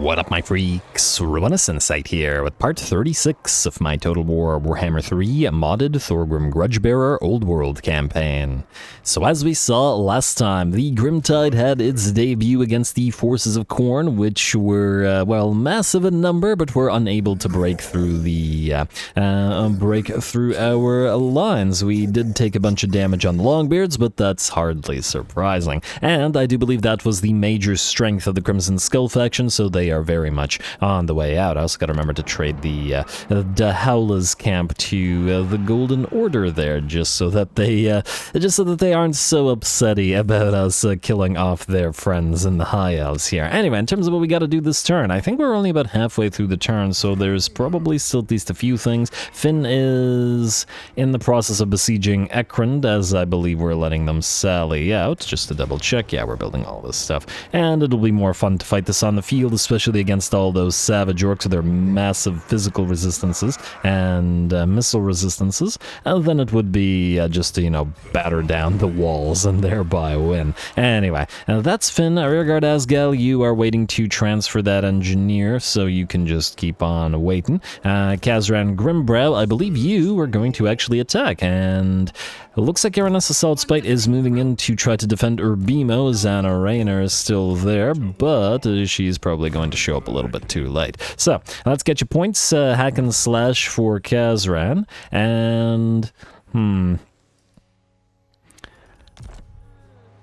What up, my freaks? RuinusInsight here with part 36 of my Total War Warhammer 3 modded Thorgrim Grudgebearer Old World campaign. So as we saw last time, the Grimtide had its debut against the Forces of Khorne, which were, well, massive in number, but were unable to break through the, our lines. We did take a bunch of damage on the Longbeards, but that's hardly surprising. And I do believe that was the major strength of the Crimson Skull faction, so they are very much on the way out. I also got to remember to trade the Howlers camp to the Golden Order there, just so that they aren't so upsetty about us killing off their friends in the High Elves here. Anyway, in terms of what we got to do this turn, I think we're only about halfway through the turn, so there's probably still at least a few things. Finn is in the process of besieging Ekrond, as I believe we're letting them sally out, just to double check. Yeah, we're building all this stuff, and it'll be more fun to fight this on the field, especially against all those savage orcs with their massive physical resistances and missile resistances, than it would be just to, you know, batter down the walls and thereby win. Anyway, that's Finn. Rearguard Asgal, you are waiting to transfer that engineer, so you can just keep on waiting. Kazran Grimbrow, I believe you are going to actually attack, and it looks like Ruinous Assault Spite is moving in to try to defend Urbimo. Zana Raynor is still there, but she's probably going to show up a little bit too late. So, let's get your points. Hack and slash for Kazran, and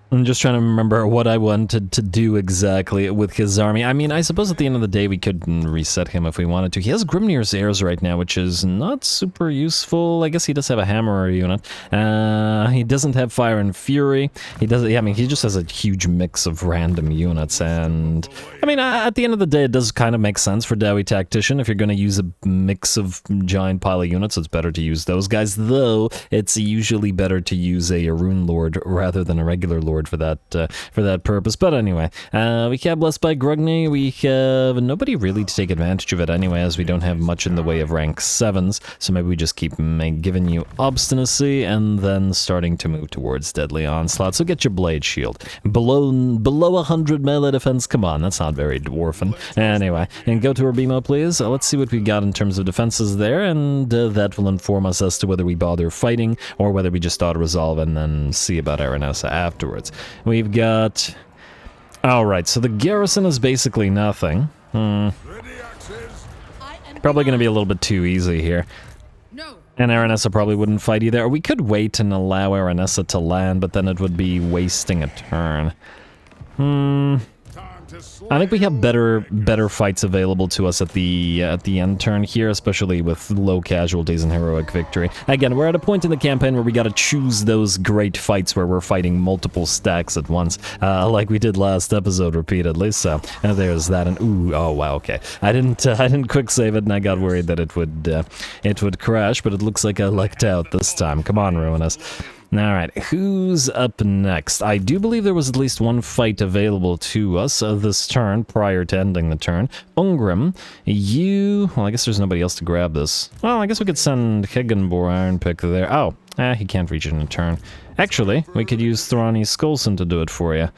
I'm just trying to remember what I wanted to do exactly with his army. I mean, I suppose at the end of the day we could reset him if we wanted to. He has Grimnir's Heirs right now, which is not super useful. I guess he does have a Hammerer unit. He doesn't have Fire and Fury. He doesn't. I mean, he just has a huge mix of random units. And I mean, at the end of the day, it does kind of make sense for Dowie Tactician. If you're going to use a mix of giant pile of units, it's better to use those guys. Though it's usually better to use a Rune Lord rather than a regular Lord for that purpose. But anyway, we have Blessed by Grugny. We have nobody really to take advantage of it anyway, as we don't have much in the way of rank 7s, so maybe we just keep giving you Obstinacy and then starting to move towards Deadly Onslaught. So get your Blade Shield. Below 100 melee defense, come on, that's not very dwarfen. Anyway, and go to Urbimo, please. Let's see what we got in terms of defenses there, and that will inform us as to whether we bother fighting or whether we just auto-resolve and then see about Aranessa afterwards. We've got... Alright, so the garrison is basically nothing. Probably going to be a little bit too easy here. And Aranessa probably wouldn't fight either. Or we could wait and allow Aranessa to land, but then it would be wasting a turn. I think we have better fights available to us at the end turn here, especially with low casualties and heroic victory. Again, we're at a point in the campaign where we got to choose those great fights where we're fighting multiple stacks at once, like we did last episode repeatedly. So there's that. And ooh, oh wow, okay. I didn't quick save it, and I got worried that it would crash, but it looks like I lucked out this time. Come on, Ruinous. Alright, who's up next? I do believe there was at least one fight available to us this turn, prior to ending the turn. Ungrim, you... Well, I guess there's nobody else to grab this. Well, I guess we could send Higginbor Ironpick there. Oh, he can't reach it in a turn. Actually, we could use Thrani Skolson to do it for you,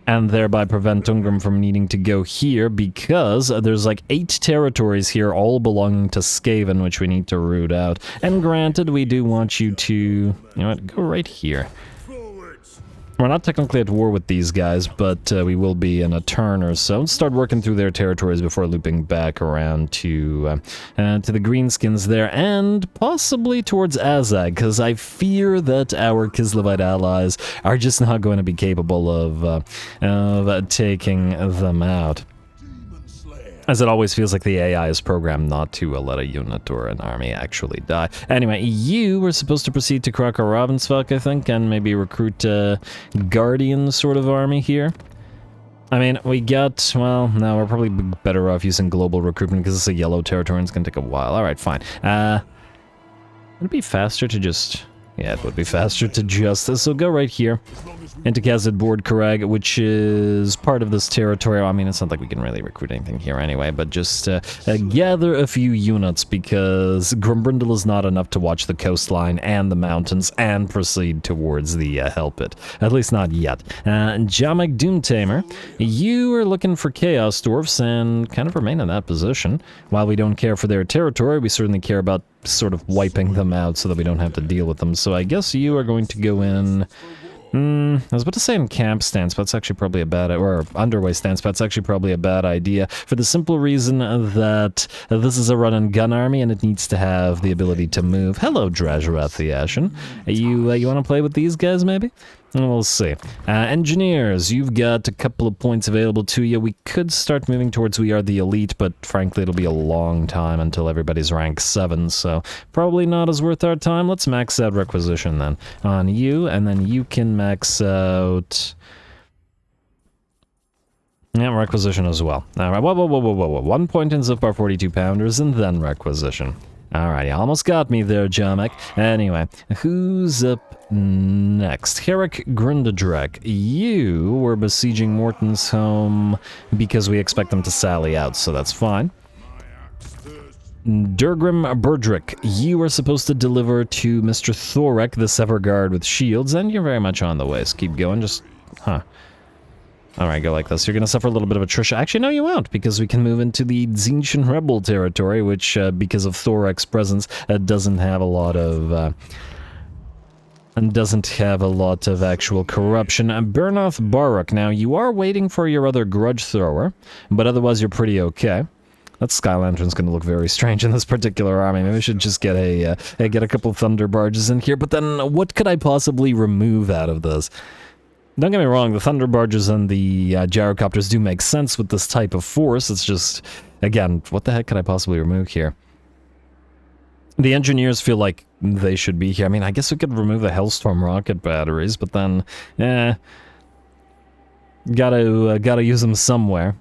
and thereby prevent Ungrim from needing to go here, because there's like 8 territories here, all belonging to Skaven, which we need to root out. And granted, we do want you to, you know what, go right here. We're not technically at war with these guys, but we will be in a turn or so. Let's start working through their territories before looping back around to the Greenskins there, and possibly towards Azag, because I fear that our Kislevite allies are just not going to be capable of taking them out. As it always feels like the AI is programmed not to let a unit or an army actually die. Anyway, you were supposed to proceed to Kraka Ravensvalk, I think, and maybe recruit a Guardian sort of army here. I mean, we got, well, no, we're probably better off using global recruitment because it's a yellow territory and it's going to take a while. Alright, fine. It'd be faster to just Yeah, it would be faster to just... So go right here into Karaz-a-Karak, which is part of this territory. I mean, it's not like we can really recruit anything here anyway, but just gather a few units, because Grimbrindle is not enough to watch the coastline and the mountains and proceed towards the Hell Pit. At least not yet. Jamek Doomtamer, you are looking for Chaos Dwarfs and kind of remain in that position. While we don't care for their territory, we certainly care about sort of wiping them out so that we don't have to deal with them. So I guess you are going to go in... I was about to say in camp stance, but it's actually probably a bad... or underway stance, but it's actually probably a bad idea, for the simple reason that this is a run-and-gun army, and it needs to have the ability to move. Hello, Drajarath the Ashen. You want to play with these guys, maybe? We'll see. Engineers, you've got a couple of points available to you. We could start moving towards We Are the Elite, but frankly, it'll be a long time until everybody's rank 7, so probably not as worth our time. Let's max out Requisition then on you, and then you can max out... yeah, Requisition as well. Alright, whoa. 1 point in Zipbar 42 pounders, and then Requisition. Alright, you almost got me there, Jamek. Anyway, who's up next? Herrick Grundadrek. You were besieging Morton's home because we expect them to sally out, so that's fine. Durgrim Burdrick, you are supposed to deliver to Mr. Thorek the Severguard with shields, and you're very much on the way, so keep going, just... Alright, go like this. You're going to suffer a little bit of attrition. Actually, no, you won't, because we can move into the Tzeentch Rebel territory, which, because of Thorek's presence, doesn't have a lot of actual corruption. Bernoth Baruch, now, you are waiting for your other grudge thrower, but otherwise you're pretty okay. That Sky Lantern's going to look very strange in this particular army. Maybe we should just get a couple Thunder Barges in here, but then what could I possibly remove out of this? Don't get me wrong, the Thunder Barges and the Gyrocopters do make sense with this type of force. It's just, again, what the heck could I possibly remove here? The Engineers feel like they should be here. I mean, I guess we could remove the Hellstorm rocket batteries, but then, gotta use them somewhere.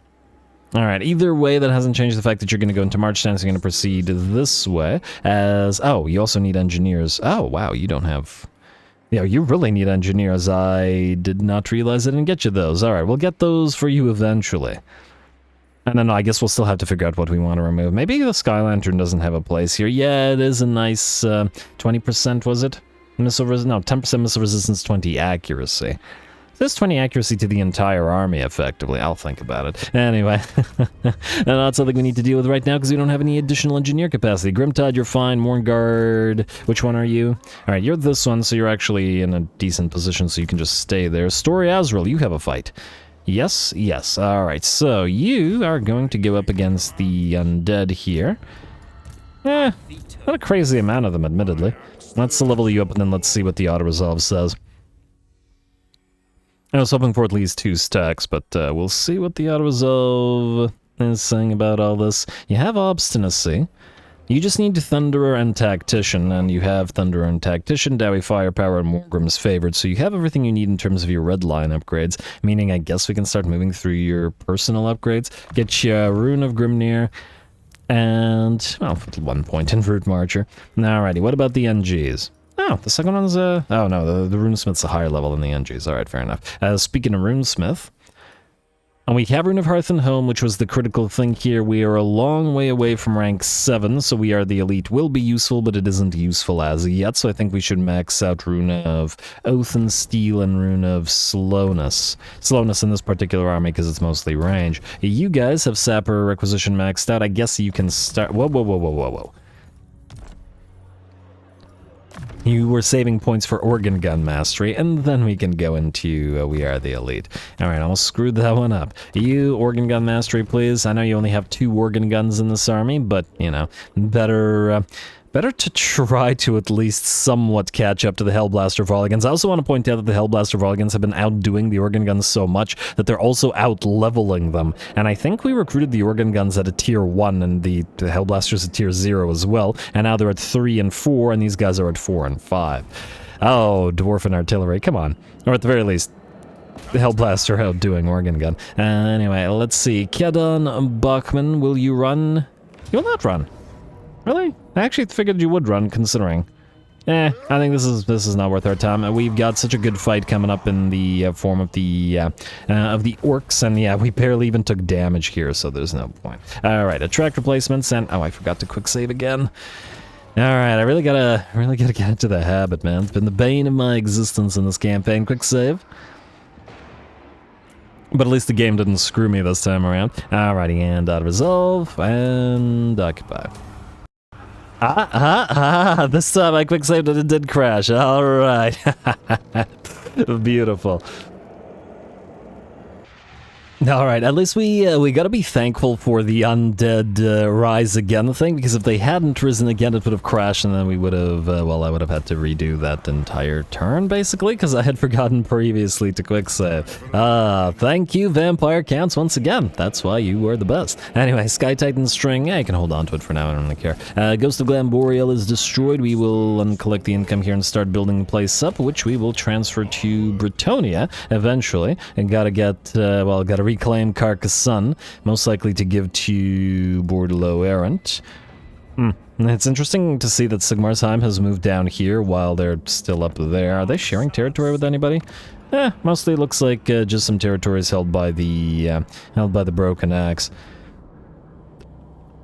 Alright, either way, that hasn't changed the fact that you're going to go into March stance. You're going to proceed this way as... oh, you also need Engineers. Oh, wow, you don't have... yeah, you really need Engineers. I did not realize I didn't get you those. Alright, we'll get those for you eventually. And then I guess we'll still have to figure out what we want to remove. Maybe the Sky Lantern doesn't have a place here. Yeah, it is a nice 20%, was it? Missile no, 10% missile resistance, 20 accuracy. There's 20 accuracy to the entire army, effectively. I'll think about it. Anyway, not something we need to deal with right now because we don't have any additional engineer capacity. Grimtide, you're fine. Mourngard, which one are you? Alright, you're this one, so you're actually in a decent position, so you can just stay there. Story Azrael, you have a fight. Yes, yes. Alright, so you are going to go up against the undead here. Not a crazy amount of them, admittedly. Let's level you up, and then let's see what the auto-resolve says. I was hoping for at least 2 stacks, but we'll see what the auto-resolve is saying about all this. You have Obstinacy. You just need Thunderer and Tactician, and you have Thunderer and Tactician, Dowie Firepower, and Morgrim's Favored, so you have everything you need in terms of your red line upgrades, meaning I guess we can start moving through your personal upgrades. Get you Rune of Grimnir, and, well, 1 point in Root Marcher. Alrighty, what about the NGs? Oh, the second one's oh no, the Runesmith's a higher level than the NGs. Alright, fair enough. Speaking of Runesmith, and we have Rune of Hearth and Home, which was the critical thing here. We are a long way away from rank 7, so We Are the Elite will be useful, but it isn't useful as yet, so I think we should max out Rune of Oath and Steel and Rune of Slowness. Slowness in this particular army, because it's mostly range. You guys have Sapper Requisition maxed out. I guess you can start... Whoa. You were saving points for Organ Gun Mastery, and then we can go into We Are the Elite. Alright, I almost screwed that one up. You, Organ Gun Mastery, please. I know you only have 2 organ guns in this army, but, you know, better to try to at least somewhat catch up to the Hellblaster Varligans. I also want to point out that the Hellblaster Varligans have been outdoing the organ guns so much that they're also out-leveling them. And I think we recruited the organ guns at a tier 1 and the Hellblasters at tier 0 as well. And now they're at 3 and 4, and these guys are at 4 and 5. Oh, Dwarf and Artillery, come on. Or at the very least, the Hellblaster outdoing organ gun. Anyway, let's see. Kedan Bachman, will you run? You'll not run. Really? I actually figured you would run, considering I think this is not worth our time. We've got such a good fight coming up in the form of the orcs, and yeah, we barely even took damage here, so there's no point. All right, attract replacements, and oh, I forgot to quick save again. All right, I really gotta get into the habit, man. It's been the bane of my existence in this campaign. Quick save. But at least the game didn't screw me this time around. Alrighty, and resolve, and occupy. This time I quick saved and it did crash. Alright. Beautiful. Alright, at least we gotta be thankful for the undead rise again thing, because if they hadn't risen again, it would have crashed, and then we would have, well, I would have had to redo that entire turn, basically, because I had forgotten previously to quick save. Thank you, Vampire Counts, once again. That's why you were the best. Anyway, Sky Titan String, yeah, I can hold on to it for now, I don't really care. Ghost of Glamboreal is destroyed. We will uncollect the income here and start building the place up, which we will transfer to Britonia eventually, and gotta get, well, gotta reclaim Carcassonne, most likely to give to Bordelot Errant. It's interesting to see that Sigmarsheim has moved down here while they're still up there. Are they sharing territory with anybody? Mostly looks like just some territories held by the Broken Axe.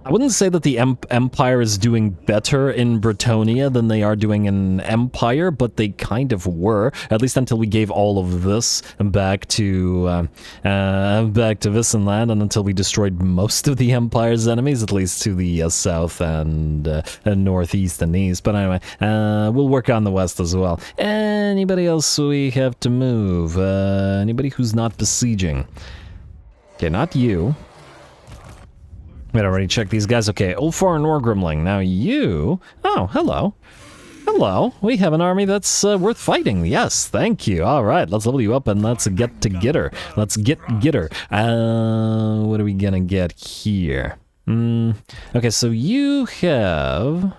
I wouldn't say that the Empire is doing better in Britonia than they are doing in Empire, but they kind of were, at least until we gave all of this back to Wissenland, and until we destroyed most of the Empire's enemies, at least to the south and northeast and east. But anyway, we'll work on the west as well. Anybody else we have to move? Anybody who's not besieging? Okay, not you. Wait, I already checked these guys. Okay, Ulfar and Orgrimling. Now you... Oh, hello. Hello. We have an army that's worth fighting. Yes, thank you. All right, let's level you up and let's get to get her. Let's get her. What are we gonna get here? Okay, so you have...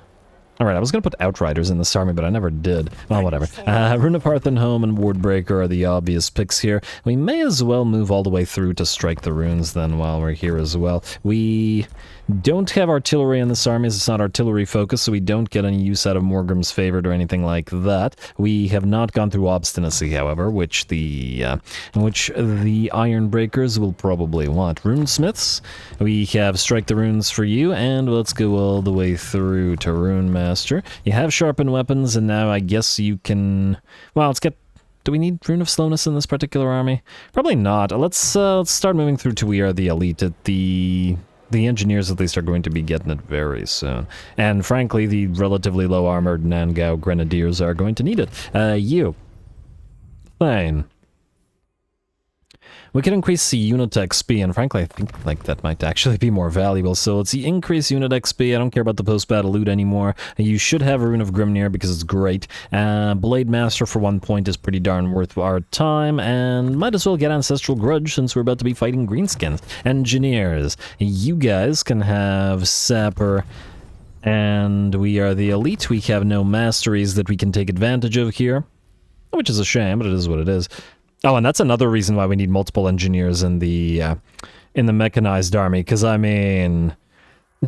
Alright, I was gonna put Outriders in this army, but I never did. Well, whatever. Rune of Hearthenhome and Wardbreaker are the obvious picks here. We may as well move all the way through to strike the runes then while we're here as well. We don't have artillery in this army, as it's not artillery focused, so we don't get any use out of Morgrim's Favored or anything like that. We have not gone through Obstinacy, however, which the Ironbreakers will probably want. Runesmiths, we have Strike the Runes for you, and let's go all the way through to Rune Master. You have Sharpened Weapons, and now I guess you can... Well, let's get... Do we need Rune of Slowness in this particular army? Probably not. Let's start moving through to We Are the Elite. The engineers at least are going to be getting it very soon. And frankly, the relatively low armored Nangao Grenadiers are going to need it. You. Thane. We can increase the unit XP, and frankly, I think like that might actually be more valuable. So let's see, increase unit XP. I don't care about the post-battle loot anymore. You should have a Rune of Grimnir because it's great. Blade Master for 1 point is pretty darn worth our time, and might as well get Ancestral Grudge since we're about to be fighting Greenskins. Engineers, you guys can have Sapper, and We Are the Elite. We have no masteries that we can take advantage of here, which is a shame, but it is what it is. Oh, and that's another reason why we need multiple engineers in the mechanized army, because I mean,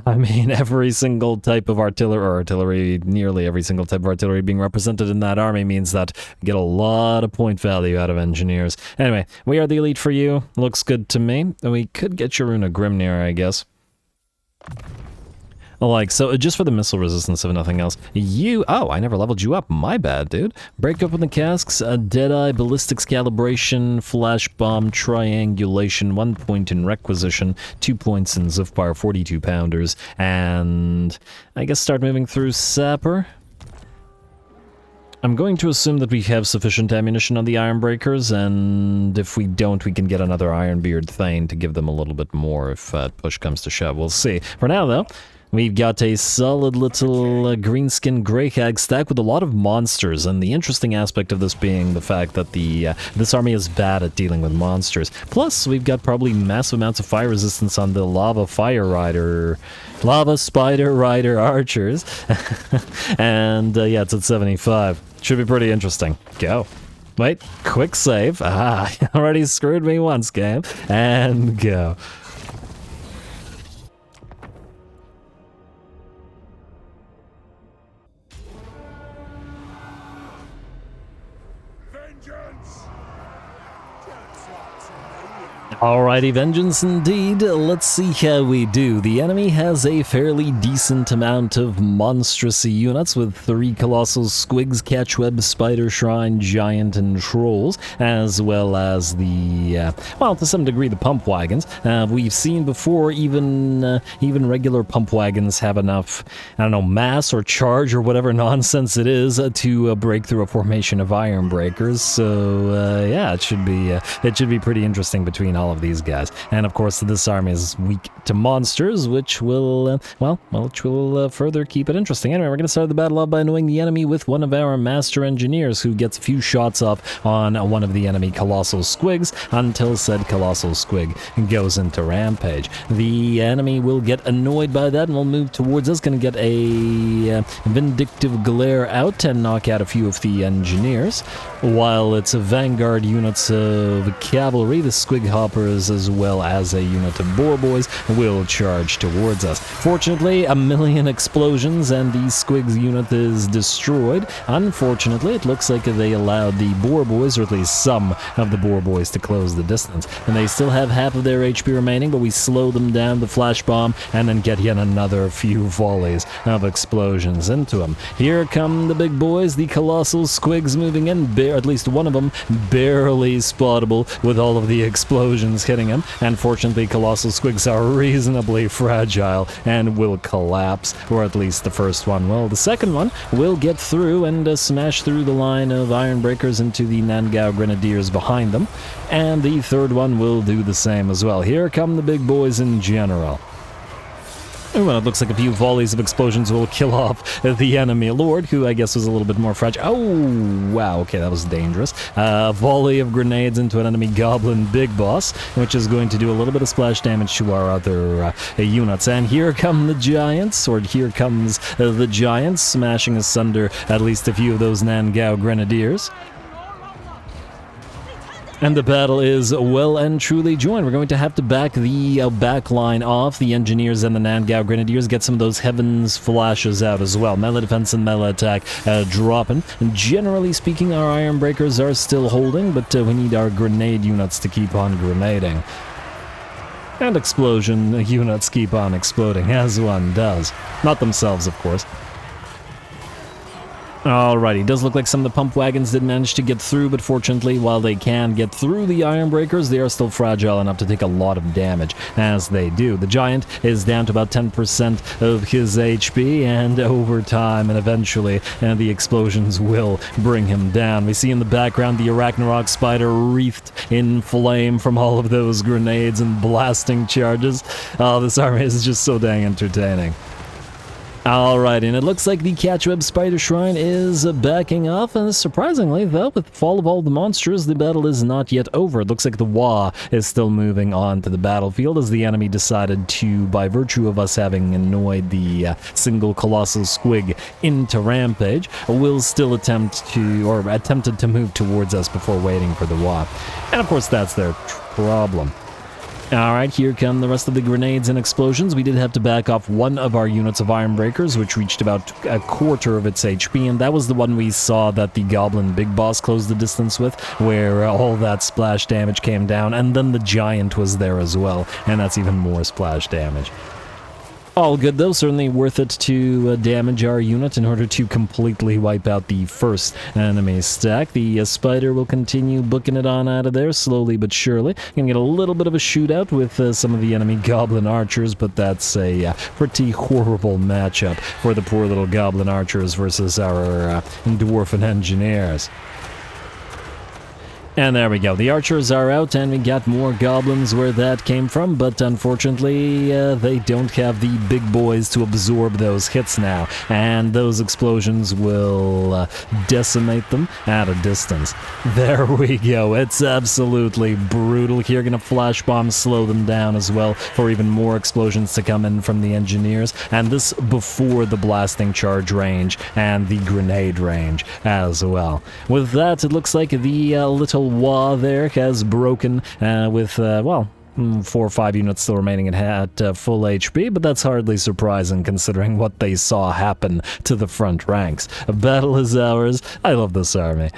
every single type of artillery, nearly every single type of artillery being represented in that army means that we get a lot of point value out of engineers. Anyway, We Are the Elite for you. Looks good to me. We could get your Rune of Grimnir, I guess. Like, so just for the missile resistance, if nothing else. You... Oh, I never leveled you up. My bad, dude. Break open the casks, Deadeye, Ballistics Calibration, Flash Bomb, Triangulation, 1 point in Requisition, 2 points in Zufbar, 42 pounders, and I guess start moving through Sapper. I'm going to assume that we have sufficient ammunition on the Ironbreakers, and if we don't, we can get another Ironbeard Thane to give them a little bit more if push comes to shove. We'll see. For now, though, we've got a solid little greenskin grey hag stack with a lot of monsters, and the interesting aspect of this being the fact that this army is bad at dealing with monsters. Plus, we've got probably massive amounts of fire resistance on the Lava Spider Rider archers, and yeah, it's at 75. Should be pretty interesting. Go. Wait, quick save. Ah, you already screwed me once, game. And go. Alrighty, vengeance indeed. Let's see how we do. The enemy has a fairly decent amount of monstrous units with 3 colossal squigs, catchweb, spider, shrine, giant, and trolls, as well as the, well, to some degree, the pump wagons. We've seen before even regular pump wagons have enough, I don't know, mass or charge or whatever nonsense it is to break through a formation of iron breakers. So yeah, it should be pretty interesting between all of these guys. And of course, this army is weak to monsters, which will, further keep it interesting. Anyway, we're going to start the battle off by annoying the enemy with one of our master engineers, who gets a few shots off on one of the enemy colossal squigs until said colossal squig goes into rampage. The enemy will get annoyed by that and will move towards us. Going to get a vindictive glare out and knock out a few of the engineers, while it's a vanguard units of cavalry, the squig hoppers, as well as a unit of boar boys, will charge towards us. Fortunately, a million explosions and the squigs unit is destroyed. Unfortunately, it looks like they allowed the boar boys, or at least some of the boar boys, to close the distance, and they still have half of their HP remaining, but we slow them down, the flash bomb, and then get yet another few volleys of explosions into them. Here come the big boys, the colossal squigs moving in, at least one of them barely spottable with all of the explosions hitting him, and fortunately colossal squigs are reasonably fragile and will collapse, or at least the first one will. The second one will get through and smash through the line of iron breakers into the Nangao grenadiers behind them, and the third one will do the same as well. Here come the big boys in general. Well, it looks like a few volleys of explosions will kill off the enemy lord, who I guess was a little bit more fragile. Oh, wow, okay, that was dangerous. Volley of grenades into an enemy goblin big boss, which is going to do a little bit of splash damage to our other units. And here come the giants, or here comes the giants, smashing asunder at least a few of those Nangao grenadiers. And the battle is well and truly joined. We're going to have to back the back line off. The engineers and the Nangao grenadiers get some of those heavens flashes out as well. Melee defense and melee attack dropping. And generally speaking, our iron breakers are still holding, but we need our grenade units to keep on grenading. And explosion units keep on exploding, as one does. Not themselves, of course. Alrighty, does look like some of the pump wagons did manage to get through, but fortunately, while they can get through the iron breakers, they are still fragile enough to take a lot of damage, as they do. The giant is down to about 10% of his HP, and over time, and eventually, the explosions will bring him down. We see in the background the Arachnarok spider wreathed in flame from all of those grenades and blasting charges. Oh, this army is just so dang entertaining. Alright, and it looks like the Catchweb Spider Shrine is backing off, and surprisingly, though, with the fall of all the monsters, the battle is not yet over. It looks like the Wa is still moving on to the battlefield, as the enemy decided to, by virtue of us having annoyed the single Colossal Squig into Rampage, will still attempted to move towards us before waiting for the Wa. And of course, that's their problem. Alright, here come the rest of the grenades and explosions. We did have to back off one of our units of iron breakers, which reached about a quarter of its HP, and that was the one we saw that the goblin big boss closed the distance with, where all that splash damage came down, and then the giant was there as well, and that's even more splash damage. All good though, certainly worth it to damage our unit in order to completely wipe out the first enemy stack. The spider will continue booking it on out of there, slowly but surely. Gonna get a little bit of a shootout with some of the enemy goblin archers, but that's a pretty horrible matchup for the poor little goblin archers versus our dwarven engineers. And there we go, the archers are out, and we got more goblins where that came from, but unfortunately, they don't have the big boys to absorb those hits now, and those explosions will decimate them at a distance. There we go, it's absolutely brutal here. Gonna flash bomb slow them down as well for even more explosions to come in from the engineers, and this before the blasting charge range and the grenade range as well. With that, it looks like the little Wa there has broken with, 4 or 5 units still remaining at full HP, but that's hardly surprising considering what they saw happen to the front ranks. A battle is ours. I love this army.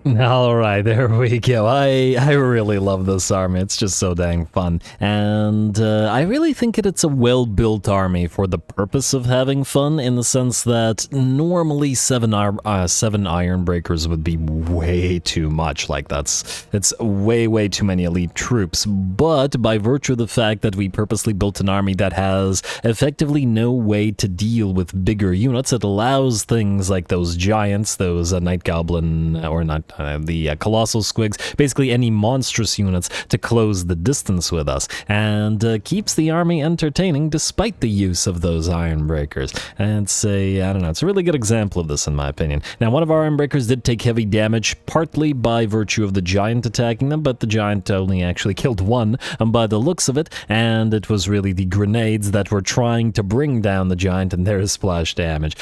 Alright, there we go. I really love this army. It's just so dang fun. And I really think it's a well-built army for the purpose of having fun, in the sense that normally 7 Iron Breakers would be way too much. Like, it's way too many elite troops. But by virtue of the fact that we purposely built an army that has effectively no way to deal with bigger units, it allows things like those giants, those Night Goblin, or not, the Colossal Squigs, basically any monstrous units, to close the distance with us, and keeps the army entertaining despite the use of those Iron Breakers. And I don't know, it's a really good example of this in my opinion. Now, one of our Iron Breakers did take heavy damage, partly by virtue of the giant attacking them, but the giant only actually killed one by the looks of it, and it was really the grenades that were trying to bring down the giant and their splash damage,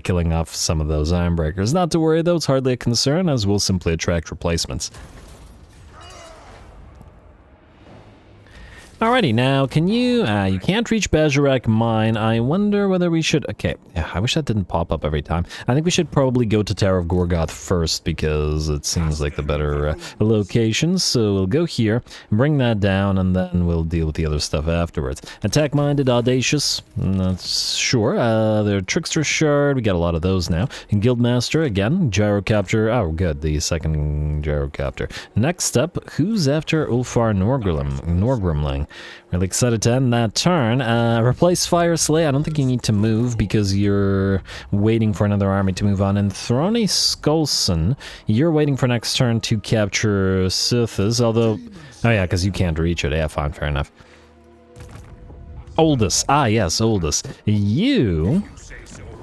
killing off some of those Iron Breakers. Not to worry though, it's hardly a concern, as we'll simply attract replacements. Alrighty, now can you can't reach Bajorak Mine. I wonder whether we should, okay, yeah, I wish that didn't pop up every time. I think we should probably go to Tower of Gorgoth first, because it seems like the better location. So we'll go here, bring that down, and then we'll deal with the other stuff afterwards. Attack-minded, audacious, that's sure. The Trickster Shard, we got a lot of those now. And Guildmaster, again, Gyrocopter, oh good, the second Gyrocopter. Next up, who's after Ulfar Norgrimling? Really excited to end that turn. Replace Fire Slay. I don't think you need to move because you're waiting for another army to move on. And Throny Skolson, you're waiting for next turn to capture Sithas, although... Oh yeah, because you can't reach it. Yeah, fine, fair enough. Oldest. Ah, yes, Oldest. You...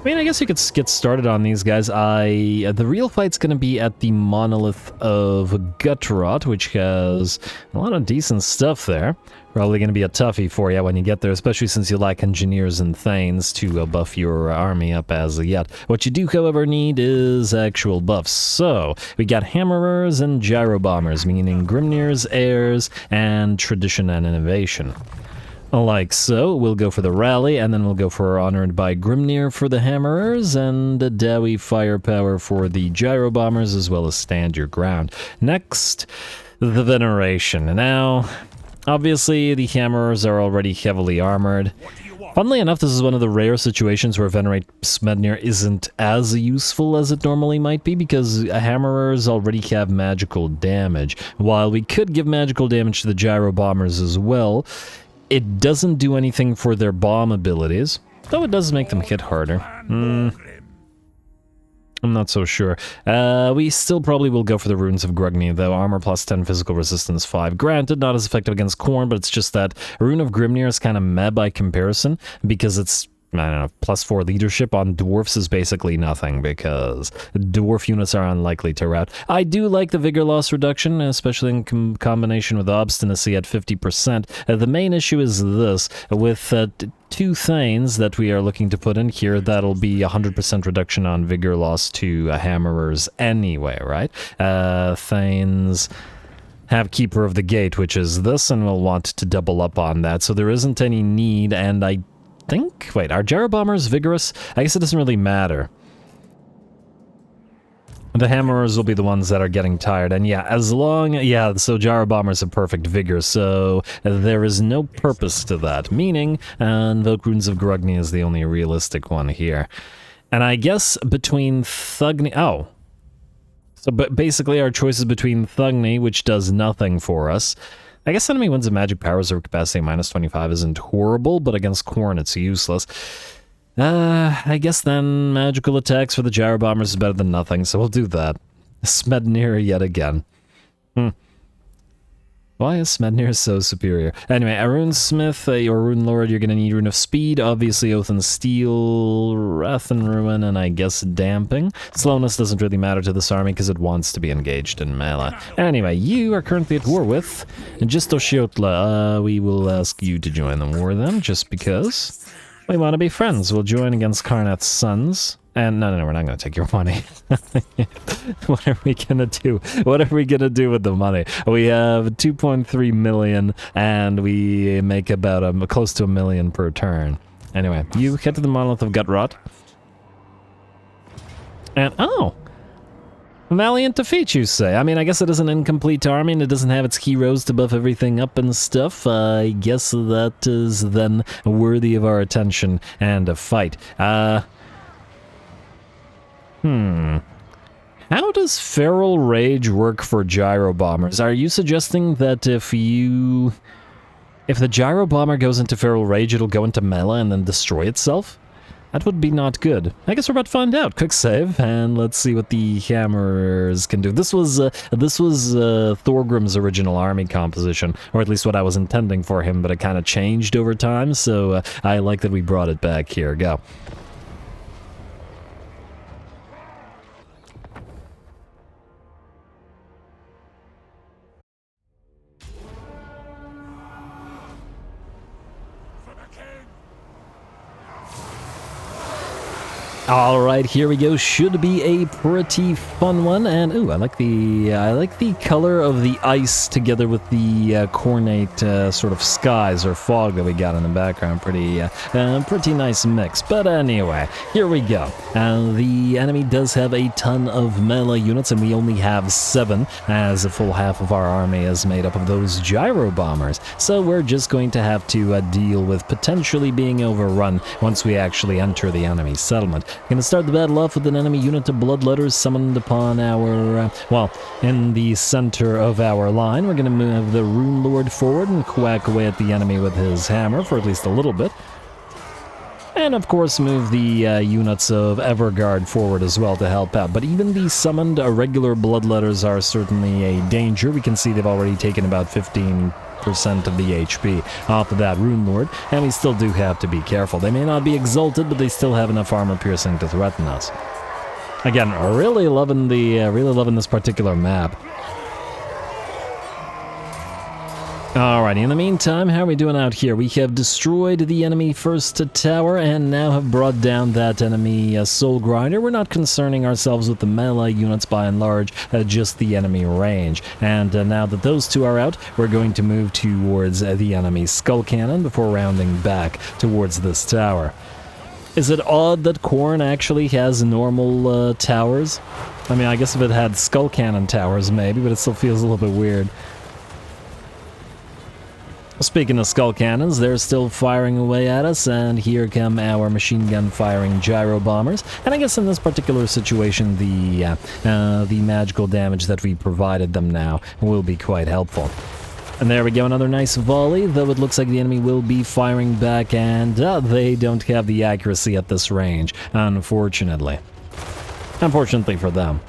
I mean, I guess you could get started on these guys. The real fight's going to be at the Monolith of Gutrot, which has a lot of decent stuff there. Probably going to be a toughie for you when you get there, especially since you lack engineers and thanes to buff your army up as of yet. What you do, however, need is actual buffs. So, we got Hammerers and Gyro Bombers, meaning Grimnir's, Heirs, and Tradition and Innovation. Like so, we'll go for the Rally, and then we'll go for Honored by Grimnir for the Hammerers, and the Dowie Firepower for the Gyro Bombers, as well as Stand Your Ground. Next, the Veneration. Now, obviously, the Hammerers are already heavily armored. Funnily enough, this is one of the rare situations where Venerate Smednir isn't as useful as it normally might be, because Hammerers already have magical damage. While we could give magical damage to the Gyro Bombers as well, it doesn't do anything for their bomb abilities, though it does make them hit harder. I'm not so sure. We still probably will go for the Runes of Grugni, though. Armor plus 10, physical resistance 5. Granted, not as effective against Khorne, but it's just that Rune of Grimnir is kind of meh by comparison, because it's, I don't know, plus 4 leadership on dwarfs is basically nothing, because dwarf units are unlikely to rout. I do like the vigor loss reduction, especially in combination with obstinacy at 50%. The main issue is this, with 2 Thanes that we are looking to put in here, that'll be 100% reduction on vigor loss to Hammerers anyway, right? Thanes have Keeper of the Gate, which is this, and we'll want to double up on that, so there isn't any need, and I think... Wait, are Gyro Bombers vigorous? I guess it doesn't really matter. The Hammerers will be the ones that are getting tired, and yeah, as long... Yeah, so Gyro Bombers have perfect vigor, so there is no purpose to that, meaning Invoke Runes of Grugni is the only realistic one here. And I guess between Thugni... Oh. So basically our choice is between Thugni, which does nothing for us. I guess enemy wins a magic power reserve capacity minus 25 isn't horrible, but against Khorne it's useless. I guess then magical attacks for the Gyro Bombers is better than nothing, so we'll do that. Smednir yet again. Why is Smednir so superior? Anyway, a Rune Smith, or Rune Lord, you're gonna need Rune of Speed, obviously Oath and Steel, Wrath and Ruin, and I guess Damping. Slowness doesn't really matter to this army because it wants to be engaged in melee. Anyway, you are currently at war with Gistoshiotle. We will ask you to join the war then, just because we want to be friends. We'll join against Karnath's sons. And no, we're not going to take your money. What are we going to do? What are we going to do with the money? We have 2.3 million, and we make about close to $1 million per turn. Anyway, you head to the Monolith of Gutrot. And, oh! Valiant defeat, you say? I mean, I guess it is an incomplete army and it doesn't have its heroes to buff everything up and stuff. I guess that is then worthy of our attention and a fight. How does Feral Rage work for Gyro Bombers? Are you suggesting that if the Gyro Bomber goes into Feral Rage, it'll go into melee and then destroy itself? That would be not good. I guess we're about to find out. Quick save, and let's see what the hammers can do. This was Thorgrim's original army composition, or at least what I was intending for him, but it kind of changed over time, so I like that we brought it back here. Go. Alright, here we go. Should be a pretty fun one, and ooh, I like the color of the ice together with the cornate sort of skies or fog that we got in the background. Pretty nice mix. But anyway, here we go. The enemy does have a ton of melee units, and we only have 7, as a full half of our army is made up of those gyro bombers. So we're just going to have to deal with potentially being overrun once we actually enter the enemy settlement. Gonna start the battle off with an enemy unit of bloodletters summoned upon our, in the center of our line. We're gonna move the Rune Lord forward and whack away at the enemy with his hammer for at least a little bit. And of course move the units of Everguard forward as well to help out. But even the summoned regular bloodletters are certainly a danger. We can see they've already taken about 15% of the HP off of that Rune Lord, and we still do have to be careful. They may not be exalted, but they still have enough armor piercing to threaten us. Again, really loving this particular map. Alrighty, in the meantime, how are we doing out here? We have destroyed the enemy first tower and now have brought down that enemy soul grinder. We're not concerning ourselves with the melee units by and large, just the enemy range. And now that those two are out, we're going to move towards the enemy skull cannon before rounding back towards this tower. Is it odd that Khorne actually has normal towers? I mean, I guess if it had skull cannon towers maybe, but it still feels a little bit weird. Speaking of skull cannons, they're still firing away at us, and here come our machine gun firing gyro bombers. And I guess in this particular situation, the magical damage that we provided them now will be quite helpful. And there we go, another nice volley, though it looks like the enemy will be firing back, and they don't have the accuracy at this range, unfortunately. Unfortunately for them.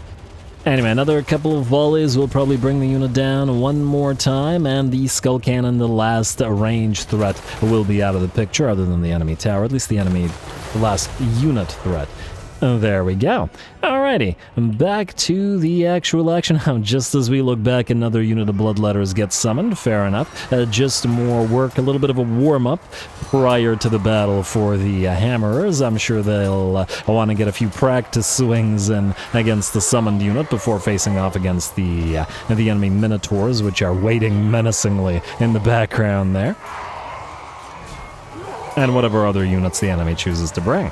Anyway, another couple of volleys will probably bring the unit down one more time, and the skull cannon, the last range threat, will be out of the picture, other than the enemy tower, at least the last unit threat. There we go. Alrighty, back to the actual action. Just as we look back, another unit of bloodletters gets summoned. Fair enough. Just more work, a little bit of a warm-up prior to the battle for the hammerers. I'm sure they'll want to get a few practice swings in against the summoned unit before facing off against the enemy minotaurs, which are waiting menacingly in the background there. And whatever other units the enemy chooses to bring.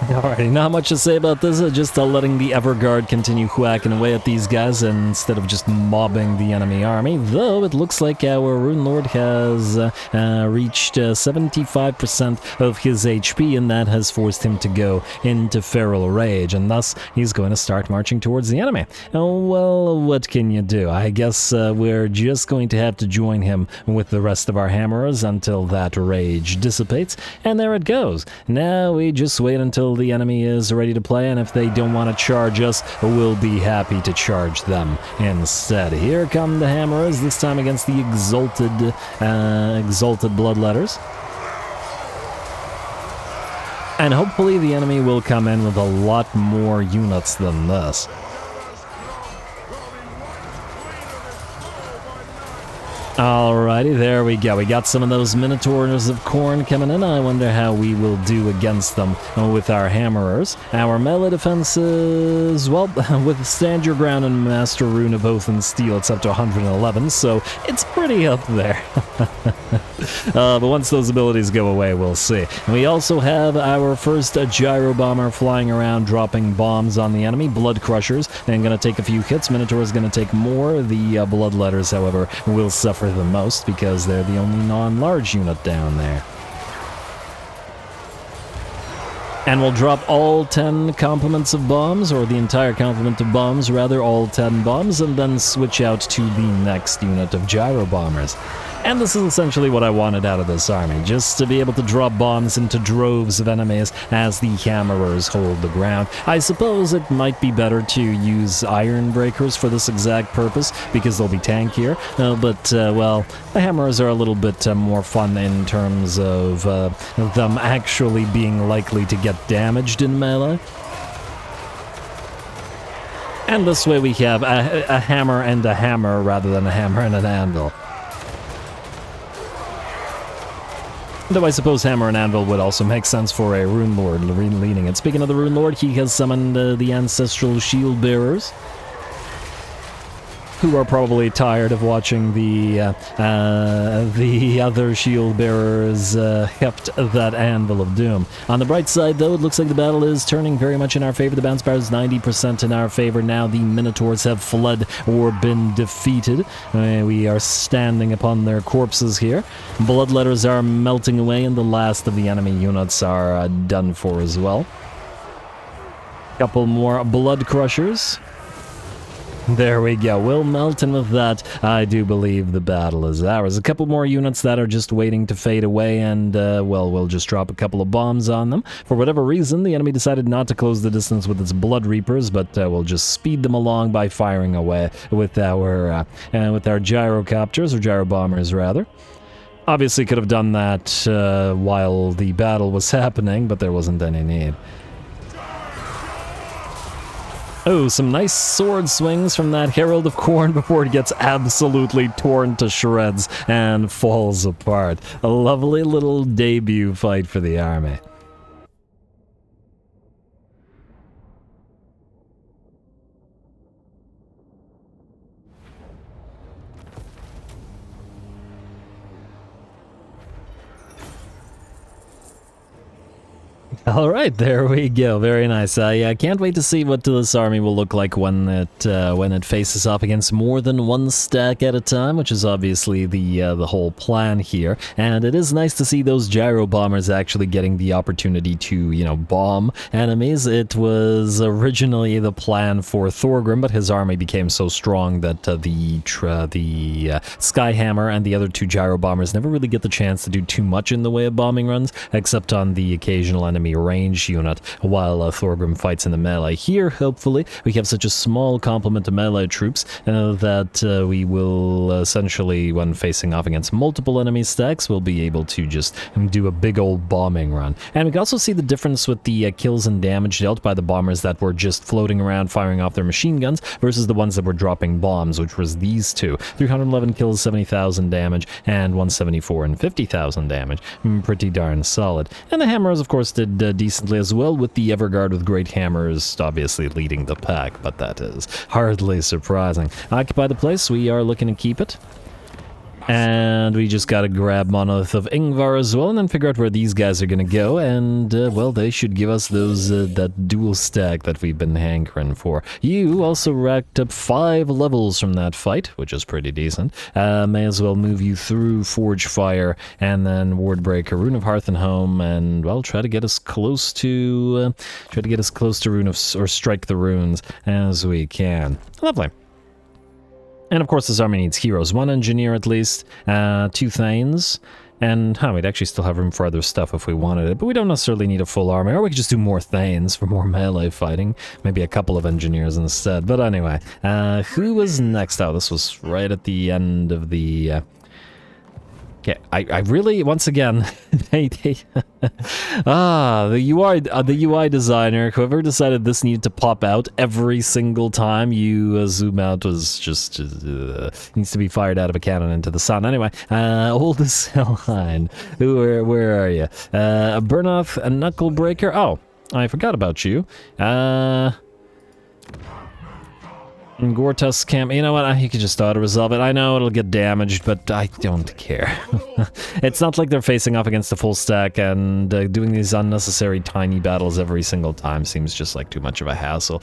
Alrighty, not much to say about this, just letting the Everguard continue whacking away at these guys instead of just mobbing the enemy army, though it looks like our Rune Lord has reached 75% of his HP, and that has forced him to go into Feral Rage, and thus he's going to start marching towards the enemy. Oh, well, what can you do? I guess we're just going to have to join him with the rest of our hammerers until that rage dissipates, and there it goes. Now we just wait until the enemy is ready to play, and if they don't want to charge us, we'll be happy to charge them instead. Here come the hammerers, this time against the exalted bloodletters. And hopefully the enemy will come in with a lot more units than this. Alrighty, there we go. We got some of those Minotaurs of Khorne coming in. I wonder how we will do against them with our hammerers. Our melee defenses, well, with Stand Your Ground and Master Rune of Oath and Steel, it's up to 111, so it's pretty up there. But once those abilities go away, we'll see. And we also have our first Gyro Bomber flying around, dropping bombs on the enemy. Blood Crushers, and going to take a few hits. Minotaur is going to take more. The Bloodletters, however, will suffer the most because they're the only non-large unit down there. And we'll drop all 10 complements of bombs, or the entire complement of bombs, rather, all 10 bombs, and then switch out to the next unit of Gyro Bombers. And this is essentially what I wanted out of this army, just to be able to drop bombs into droves of enemies as the hammerers hold the ground. I suppose it might be better to use Iron Breakers for this exact purpose, because they'll be tankier, well, the hammerers are a little bit more fun in terms of them actually being likely to get damaged in melee. And this way we have a hammer and a hammer rather than a hammer and an anvil. Though I suppose Hammer and Anvil would also make sense for a Rune Lord leading it. Speaking of the Rune Lord, he has summoned the Ancestral Shield Bearers, who are probably tired of watching the other shield bearers heft that Anvil of Doom. On the bright side, though, it looks like the battle is turning very much in our favor. The bounce bar is 90% in our favor now. The Minotaurs have fled or been defeated. We are standing upon their corpses here. Bloodletters are melting away, and the last of the enemy units are done for as well. Couple more Blood Crushers. There we go. We'll melt, and with that, I do believe the battle is ours. A couple more units that are just waiting to fade away, and, well, we'll just drop a couple of bombs on them. For whatever reason, the enemy decided not to close the distance with its Blood Reapers, but we'll just speed them along by firing away with our gyrocopters, or gyro bombers, rather. Obviously could have done that while the battle was happening, but there wasn't any need. Oh, some nice sword swings from that Herald of Khorne before it gets absolutely torn to shreds and falls apart. A lovely little debut fight for the army. Alright, there we go. Very nice. I can't wait to see what this army will look like when it faces off against more than one stack at a time, which is obviously the whole plan here. And it is nice to see those gyro bombers actually getting the opportunity to, you know, bomb enemies. It was originally the plan for Thorgrim, but his army became so strong that the Skyhammer and the other two gyro bombers never really get the chance to do too much in the way of bombing runs, except on the occasional enemy range unit while Thorgrim fights in the melee. Here, hopefully, we have such a small complement of melee troops that we will essentially, when facing off against multiple enemy stacks, we'll be able to just do a big old bombing run. And we can also see the difference with the kills and damage dealt by the bombers that were just floating around firing off their machine guns versus the ones that were dropping bombs, which was these two. 311 kills, 70,000 damage, and 174 and 50,000 damage. Pretty darn solid. And the hammers, of course, did decently as well, with the Everguard with great hammers obviously leading the pack, but that is hardly surprising. Occupy the place, we are looking to keep it. And we just gotta grab Monolith of Ingvar as well, and then figure out where these guys are gonna go, and, well, they should give us those, that dual stack that we've been hankering for. You also racked up 5 levels from that fight, which is pretty decent. May as well move you through Forge Fire, and then Wardbreaker, Rune of Hearth and Home, and, well, try to get us close to Ruinous, or strike the runes as we can. Lovely. And of course this army needs heroes. 1 engineer at least, 2 thanes, and we'd actually still have room for other stuff if we wanted it, but we don't necessarily need a full army, or we could just do more thanes for more melee fighting. Maybe a couple of engineers instead. But anyway, who was next? Oh, this was right at the end of the Okay, I really, once again, the UI designer, whoever decided this needed to pop out every single time you zoom out was just, needs to be fired out of a cannon into the sun. Anyway, oldest line, where are you? Burnoff, a knuckle breaker, oh, I forgot about you. Gortus camp, you know what, you could just auto-resolve it. I know it'll get damaged, but I don't care. It's not like they're facing off against a full stack, and doing these unnecessary tiny battles every single time seems just like too much of a hassle.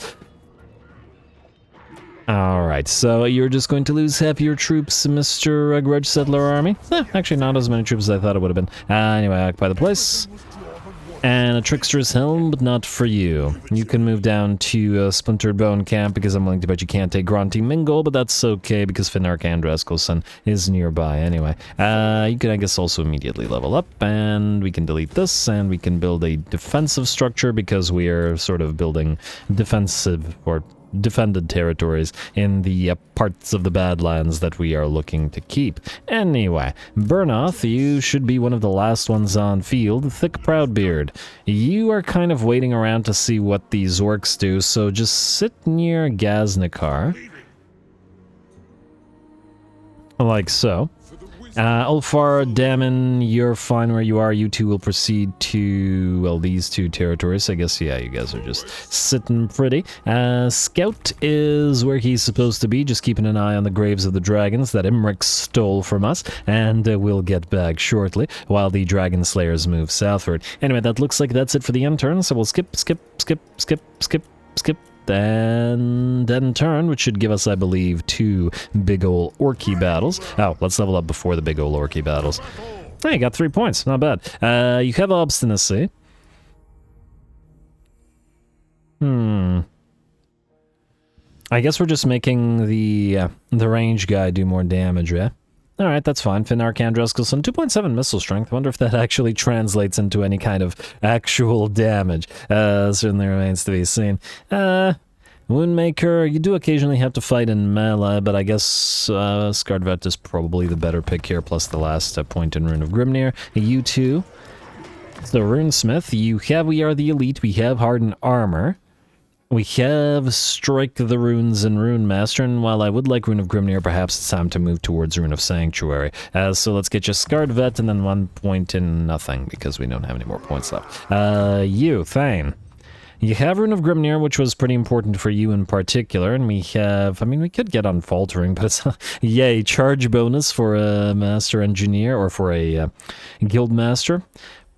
Alright, so you're just going to lose half your troops, Mr. Grudge Settler Army? Actually, not as many troops as I thought it would have been. Anyway, occupy the place. And a Trickster's Helm, but not for you. You can move down to Splintered Bone Camp, because I'm willing to bet you can't take Grunty Mingle, but that's okay, because Finnark Andraskelson is nearby anyway. You can, I guess, also immediately level up, and we can delete this, and we can build a defensive structure, because we are sort of building defensive, or defended territories in the parts of the Badlands that we are looking to keep. Anyway, Burnoth, you should be one of the last ones on field. Thick Proudbeard, you are kind of waiting around to see what these orcs do, so just sit near Gaznikar. Like so. Ulfar, Damon, you're fine where you are. You two will proceed to, well, these two territories. I guess, yeah, you guys are just sitting pretty. Scout is where he's supposed to be, just keeping an eye on the graves of the dragons that Imric stole from us, and we'll get back shortly while the Dragon Slayers move southward. Anyway, that looks like that's it for the end turn, so we'll skip, and then turn, which should give us, I believe, 2 big ol' orky battles. Oh, let's level up before the big ol' orky battles. Hey, you got 3 points, not bad. You have obstinacy. I guess we're just making the range guy do more damage, yeah? Alright, that's fine. Finnark Andraskelson, 2.7 missile strength. Wonder if that actually translates into any kind of actual damage. Certainly remains to be seen. Woundmaker, you do occasionally have to fight in melee, but I guess Skardvet is probably the better pick here, plus the last point in Rune of Grimnir. You too. So Runesmith, we are the elite, we have hardened armor. We have Strike the Runes and Rune Master, and while I would like Rune of Grimnir, perhaps it's time to move towards Rune of Sanctuary. So let's get you Skardvet and then 1 point in nothing, because we don't have any more points left. You, Thane. You have Rune of Grimnir, which was pretty important for you in particular, and we have, I mean, we could get Unfaltering, but it's, yay, charge bonus for a Master Engineer, or for a Guild Master.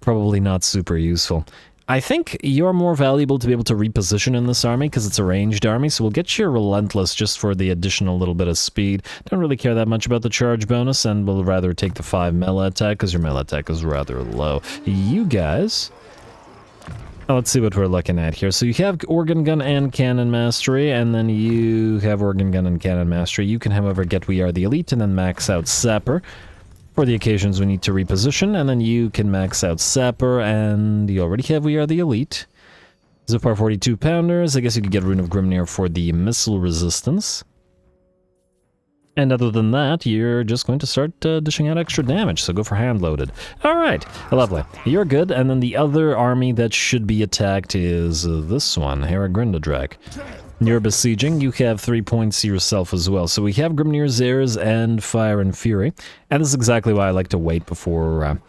Probably not super useful. I think you're more valuable to be able to reposition in this army, because it's a ranged army, so we'll get you Relentless just for the additional little bit of speed. Don't really care that much about the charge bonus, and we'll rather take the 5 melee attack, because your melee attack is rather low. You guys... Oh, let's see what we're looking at here. So you have Organ Gun and Cannon Mastery, and then you have Organ Gun and Cannon Mastery. You can, however, get We Are the Elite, and then max out Sapper. For the occasions we need to reposition, and then you can max out Sapper, and you already have We Are the Elite. Zipar 42 Pounders, I guess you could get Rune of Grimnir for the missile resistance. And other than that, you're just going to start dishing out extra damage, so go for hand-loaded. Alright, lovely. You're good, and then the other army that should be attacked is this one, Heragrindadrach. You're besieging, you have 3 points yourself as well. So we have Grimnir's Heirs and Fire and Fury. And this is exactly why I like to wait before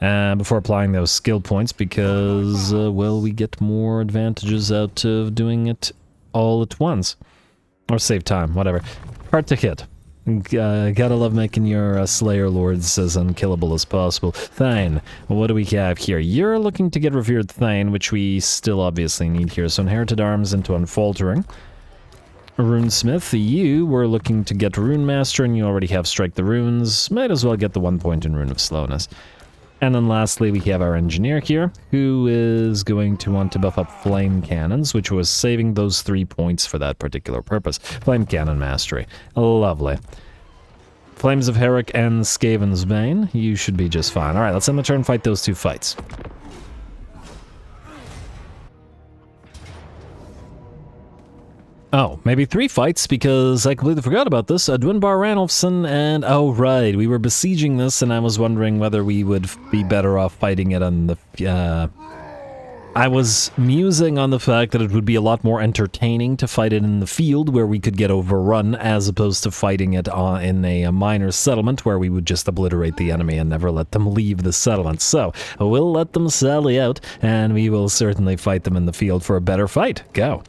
applying those skill points, because, well, we get more advantages out of doing it all at once. Or save time, whatever. Hard to hit. Gotta love making your Slayer Lords as unkillable as possible. Thane, what do we have here? You're looking to get Revered Thane, which we still obviously need here. So Inherited Arms into Unfaltering. Runesmith, you were looking to get Rune Master, and you already have Strike the Runes. Might as well get the 1 point in Rune of Slowness. And then lastly, we have our Engineer here, who is going to want to buff up Flame Cannons, which was saving those 3 points for that particular purpose. Flame Cannon Mastery. Lovely. Flames of Herrick and Skaven's Bane, you should be just fine. Alright, let's end the turn and fight those 2 fights. Oh, maybe 3 fights, because I completely forgot about this. Dwinbar Ranulfson and... Oh, right, we were besieging this, and I was wondering whether we would be better off fighting it on the... I was musing on the fact that it would be a lot more entertaining to fight it in the field, where we could get overrun, as opposed to fighting it in a minor settlement, where we would just obliterate the enemy and never let them leave the settlement. So, we'll let them sally out, and we will certainly fight them in the field for a better fight. Go.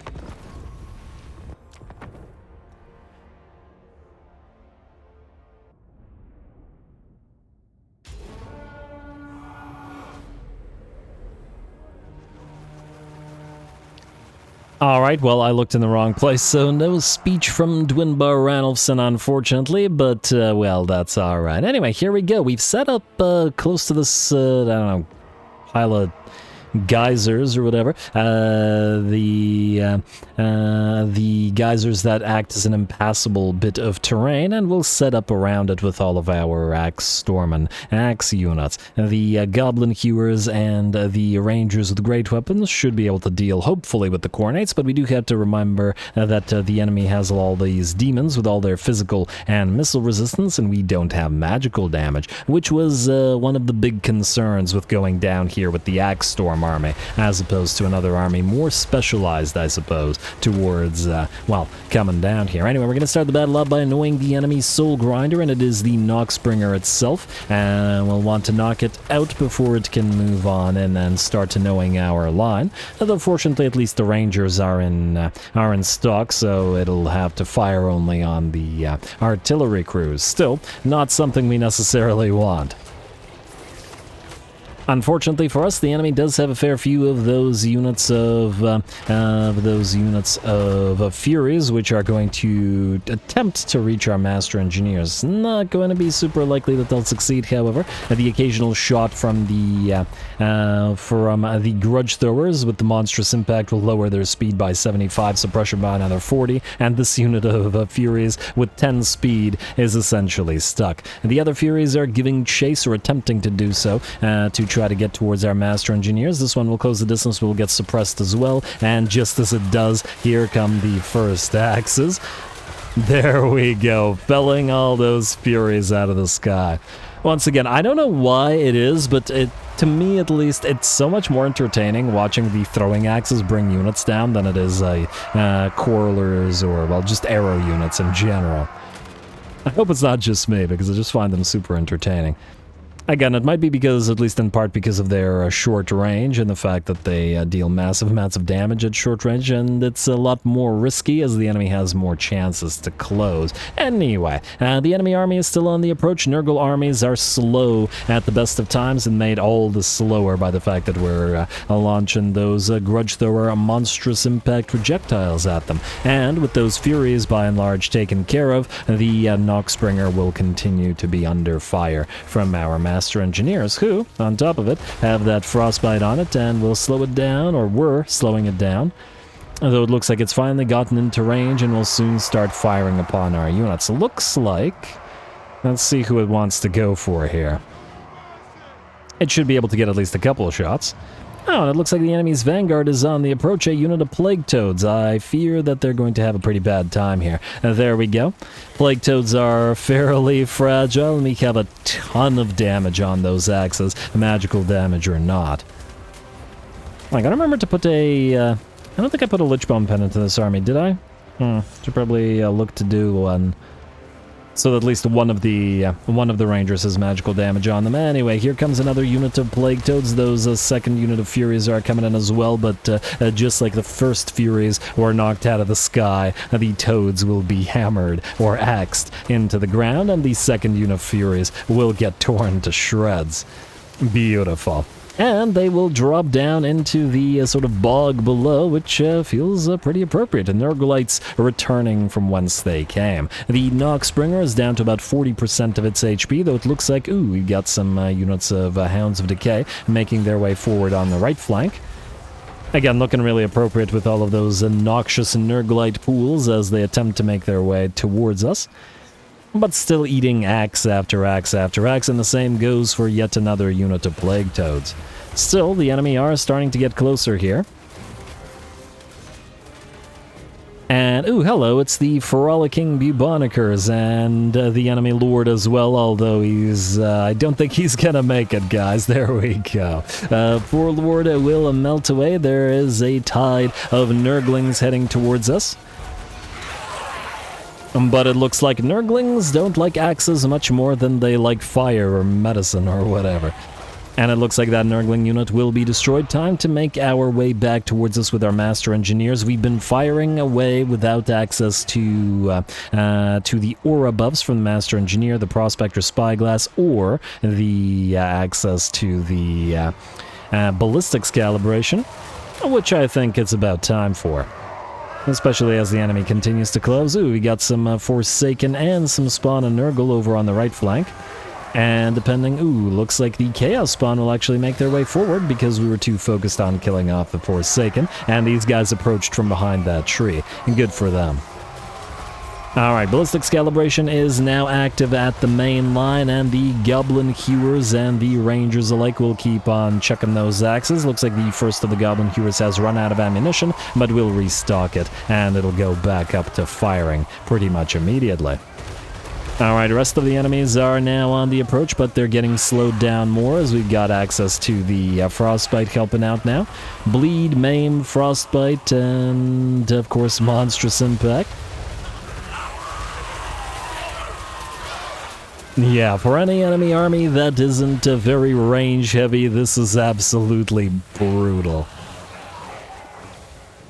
Alright, well, I looked in the wrong place, so no speech from Dwinbar Ranulfson, unfortunately, but, well, that's alright. Anyway, here we go. We've set up, close to this, I don't know, pile of geysers or whatever. The geysers that act as an impassable bit of terrain, and we'll set up around it with all of our axe storm and axe units. The goblin hewers and the rangers with great weapons should be able to deal hopefully with the cornates, but we do have to remember that the enemy has all these demons with all their physical and missile resistance, and we don't have magical damage, which was one of the big concerns with going down here with the axe storm army, as opposed to another army more specialized, I suppose, towards, well, coming down here. Anyway, we're going to start the battle up by annoying the enemy's soul grinder, and it is the Noxbringer itself, and we'll want to knock it out before it can move on in and start annoying our line. Although, fortunately, at least the rangers are in stock, so it'll have to fire only on the artillery crews. Still, not something we necessarily want. Unfortunately for us, the enemy does have a fair few of those units of Furies, which are going to attempt to reach our Master Engineers. Not going to be super likely that they'll succeed, however. The occasional shot from the Grudge Throwers with the monstrous impact will lower their speed by 75, suppression by another 40, and this unit of Furies with 10 speed is essentially stuck. And the other Furies are giving chase, or attempting to do so, to try to get towards our Master Engineers. This one will close the distance, will get suppressed as well, and just as it does, here come the first axes. There we go, felling all those Furies out of the sky. Once again, I don't know why it is, but to me at least, it's so much more entertaining watching the throwing axes bring units down than it is Quarrelers or, well, just arrow units in general. I hope it's not just me, because I just find them super entertaining. Again, it might be because, at least in part, because of their short range and the fact that they deal massive amounts of damage at short range, and it's a lot more risky as the enemy has more chances to close. Anyway, the enemy army is still on the approach. Nurgle armies are slow at the best of times, and made all the slower by the fact that we're launching those Grudge Thrower monstrous impact projectiles at them. And with those Furies by and large taken care of, the Noxbringer will continue to be under fire from our Master Engineers, who, on top of it, have that frostbite on it and will slow it down, or were slowing it down. Although it looks like it's finally gotten into range and will soon start firing upon our units. Looks like... Let's see who it wants to go for here. It should be able to get at least a couple of shots. Oh, and it looks like the enemy's vanguard is on the approach, a unit of Plague Toads. I fear that they're going to have a pretty bad time here. There we go. Plague Toads are fairly fragile, and we have a ton of damage on those axes, magical damage or not. I gotta remember to put a... I don't think I put a Lichbone Pen into this army, did I? Should probably look to do one. So that at least one of the Rangers has magical damage on them. Anyway, here comes another unit of Plague Toads. Those second unit of Furies are coming in as well, but just like the first Furies were knocked out of the sky, the Toads will be hammered or axed into the ground, and the second unit of Furies will get torn to shreds. Beautiful. And they will drop down into the sort of bog below, which feels pretty appropriate. And Nurglites returning from whence they came. The Noxbringer is down to about 40% of its HP, though it looks like, ooh, we got some units of Hounds of Decay making their way forward on the right flank. Again, looking really appropriate with all of those noxious Nurglite pools as they attempt to make their way towards us. But still eating axe after axe after axe, and the same goes for yet another unit of Plague Toads. Still, the enemy are starting to get closer here. And, ooh, hello, it's the Frolicking Bubonicers and the enemy lord as well, although he's, I don't think he's gonna make it, guys. There we go. Poor lord will melt away. There is a tide of Nurglings heading towards us. But it looks like Nurglings don't like axes much more than they like fire or medicine or whatever. And it looks like that Nurgling unit will be destroyed. Time to make our way back towards us with our Master Engineers. We've been firing away without access to the aura buffs from the Master Engineer, the Prospector Spyglass, or the access to the Ballistics Calibration, which I think it's about time for. Especially as the enemy continues to close. Ooh, we got some Forsaken and some Spawn and Nurgle over on the right flank. And depending, ooh, looks like the Chaos Spawn will actually make their way forward because we were too focused on killing off the Forsaken, and these guys approached from behind that tree. Good for them. Alright, Ballistics Calibration is now active at the main line, and the Goblin Hewers and the Rangers alike will keep on checking those axes. Looks like the first of the Goblin Hewers has run out of ammunition, but we'll restock it, and it'll go back up to firing pretty much immediately. Alright, the rest of the enemies are now on the approach, but they're getting slowed down more as we've got access to the Frostbite helping out now. Bleed, Maim, Frostbite, and of course Monstrous Impact. Yeah, for any enemy army that isn't very range heavy, this is absolutely brutal.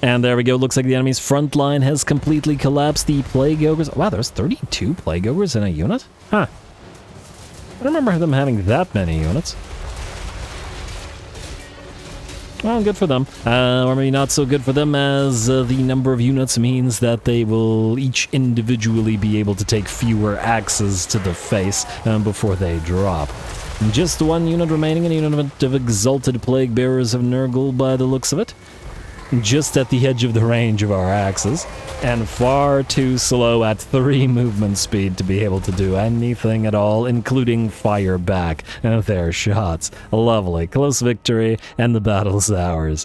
And there we go, looks like the enemy's front line has completely collapsed. The Plague Ogres... Wow, there's 32 Plague Ogres in a unit? Huh. I don't remember them having that many units. Well, good for them. Or maybe not so good for them, as the number of units means that they will each individually be able to take fewer axes to the face before they drop. Just one unit remaining, a unit of Exalted Plague Bearers of Nurgle by the looks of it. Just at the edge of the range of our axes, and far too slow at 3 movement speed to be able to do anything at all, including fire back their shots. Lovely. Close victory, and the battle's ours.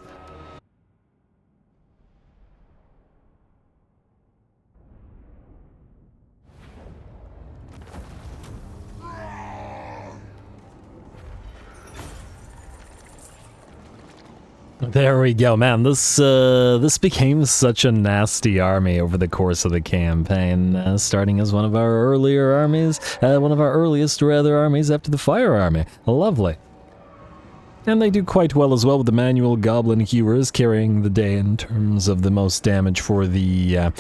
There we go, man. This became such a nasty army over the course of the campaign, starting as one of our earlier armies, one of our earliest armies after the Fire Army. Lovely. And they do quite well as well with the manual Goblin Hewers carrying the day in terms of the most damage for the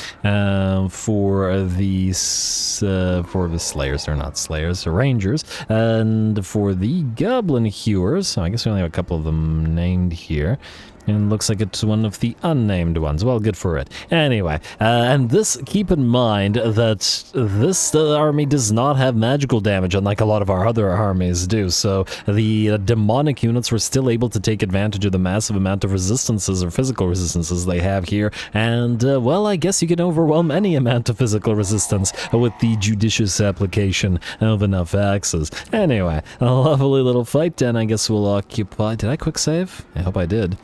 Slayers. They're not Slayers, they're Rangers. And for the Goblin Hewers, so I guess we only have a couple of them named here. And looks like it's one of the unnamed ones. Well, good for it. Anyway, and this, keep in mind that this army does not have magical damage, unlike a lot of our other armies do. So the demonic units were still able to take advantage of the massive amount of resistances or physical resistances they have here. And, well, I guess you can overwhelm any amount of physical resistance with the judicious application of enough axes. Anyway, a lovely little fight, and I guess we'll occupy... Did I quick save? I hope I did.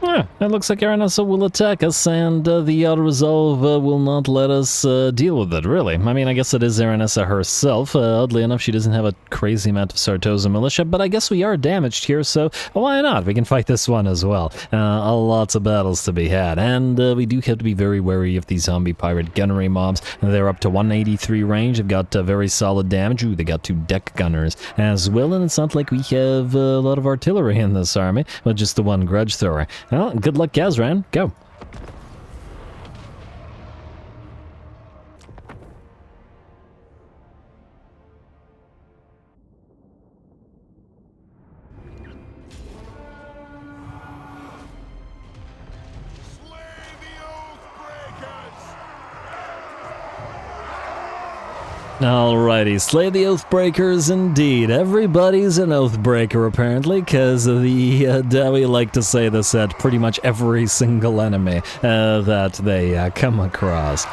Yeah, it looks like Aranessa will attack us, and the auto-resolve will not let us deal with it, really. I mean, I guess it is Aranessa herself. Oddly enough, she doesn't have a crazy amount of Sartosa militia, but I guess we are damaged here, so why not? We can fight this one as well. Lots of battles to be had, and we do have to be very wary of these zombie pirate gunnery mobs. They're up to 183 range, they've got very solid damage. Ooh, they got 2 deck gunners as well, and it's not like we have a lot of artillery in this army, but just the one grudge thrower. Well, good luck, Gazran. Go. Alrighty, slay the Oathbreakers indeed. Everybody's an Oathbreaker apparently, because we like to say this at pretty much every single enemy that they come across.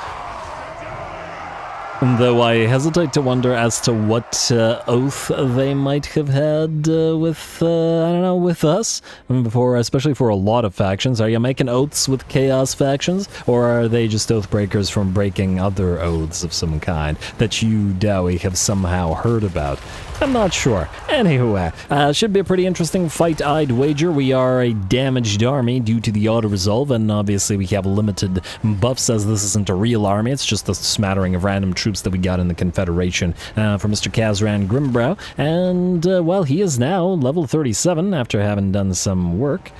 Though I hesitate to wonder as to what oath they might have had with, I don't know, with us. Especially for a lot of factions. Are you making oaths with Chaos factions? Or are they just oath breakers from breaking other oaths of some kind that you, Dowie, have somehow heard about? I'm not sure. Anyway, should be a pretty interesting fight, I'd wager. We are a damaged army due to the auto-resolve, and obviously we have limited buffs as this isn't a real army. It's just a smattering of random troops that we got in the Confederation from Mr. Karaz Grimhammer. And, well, he is now level 37 after having done some work.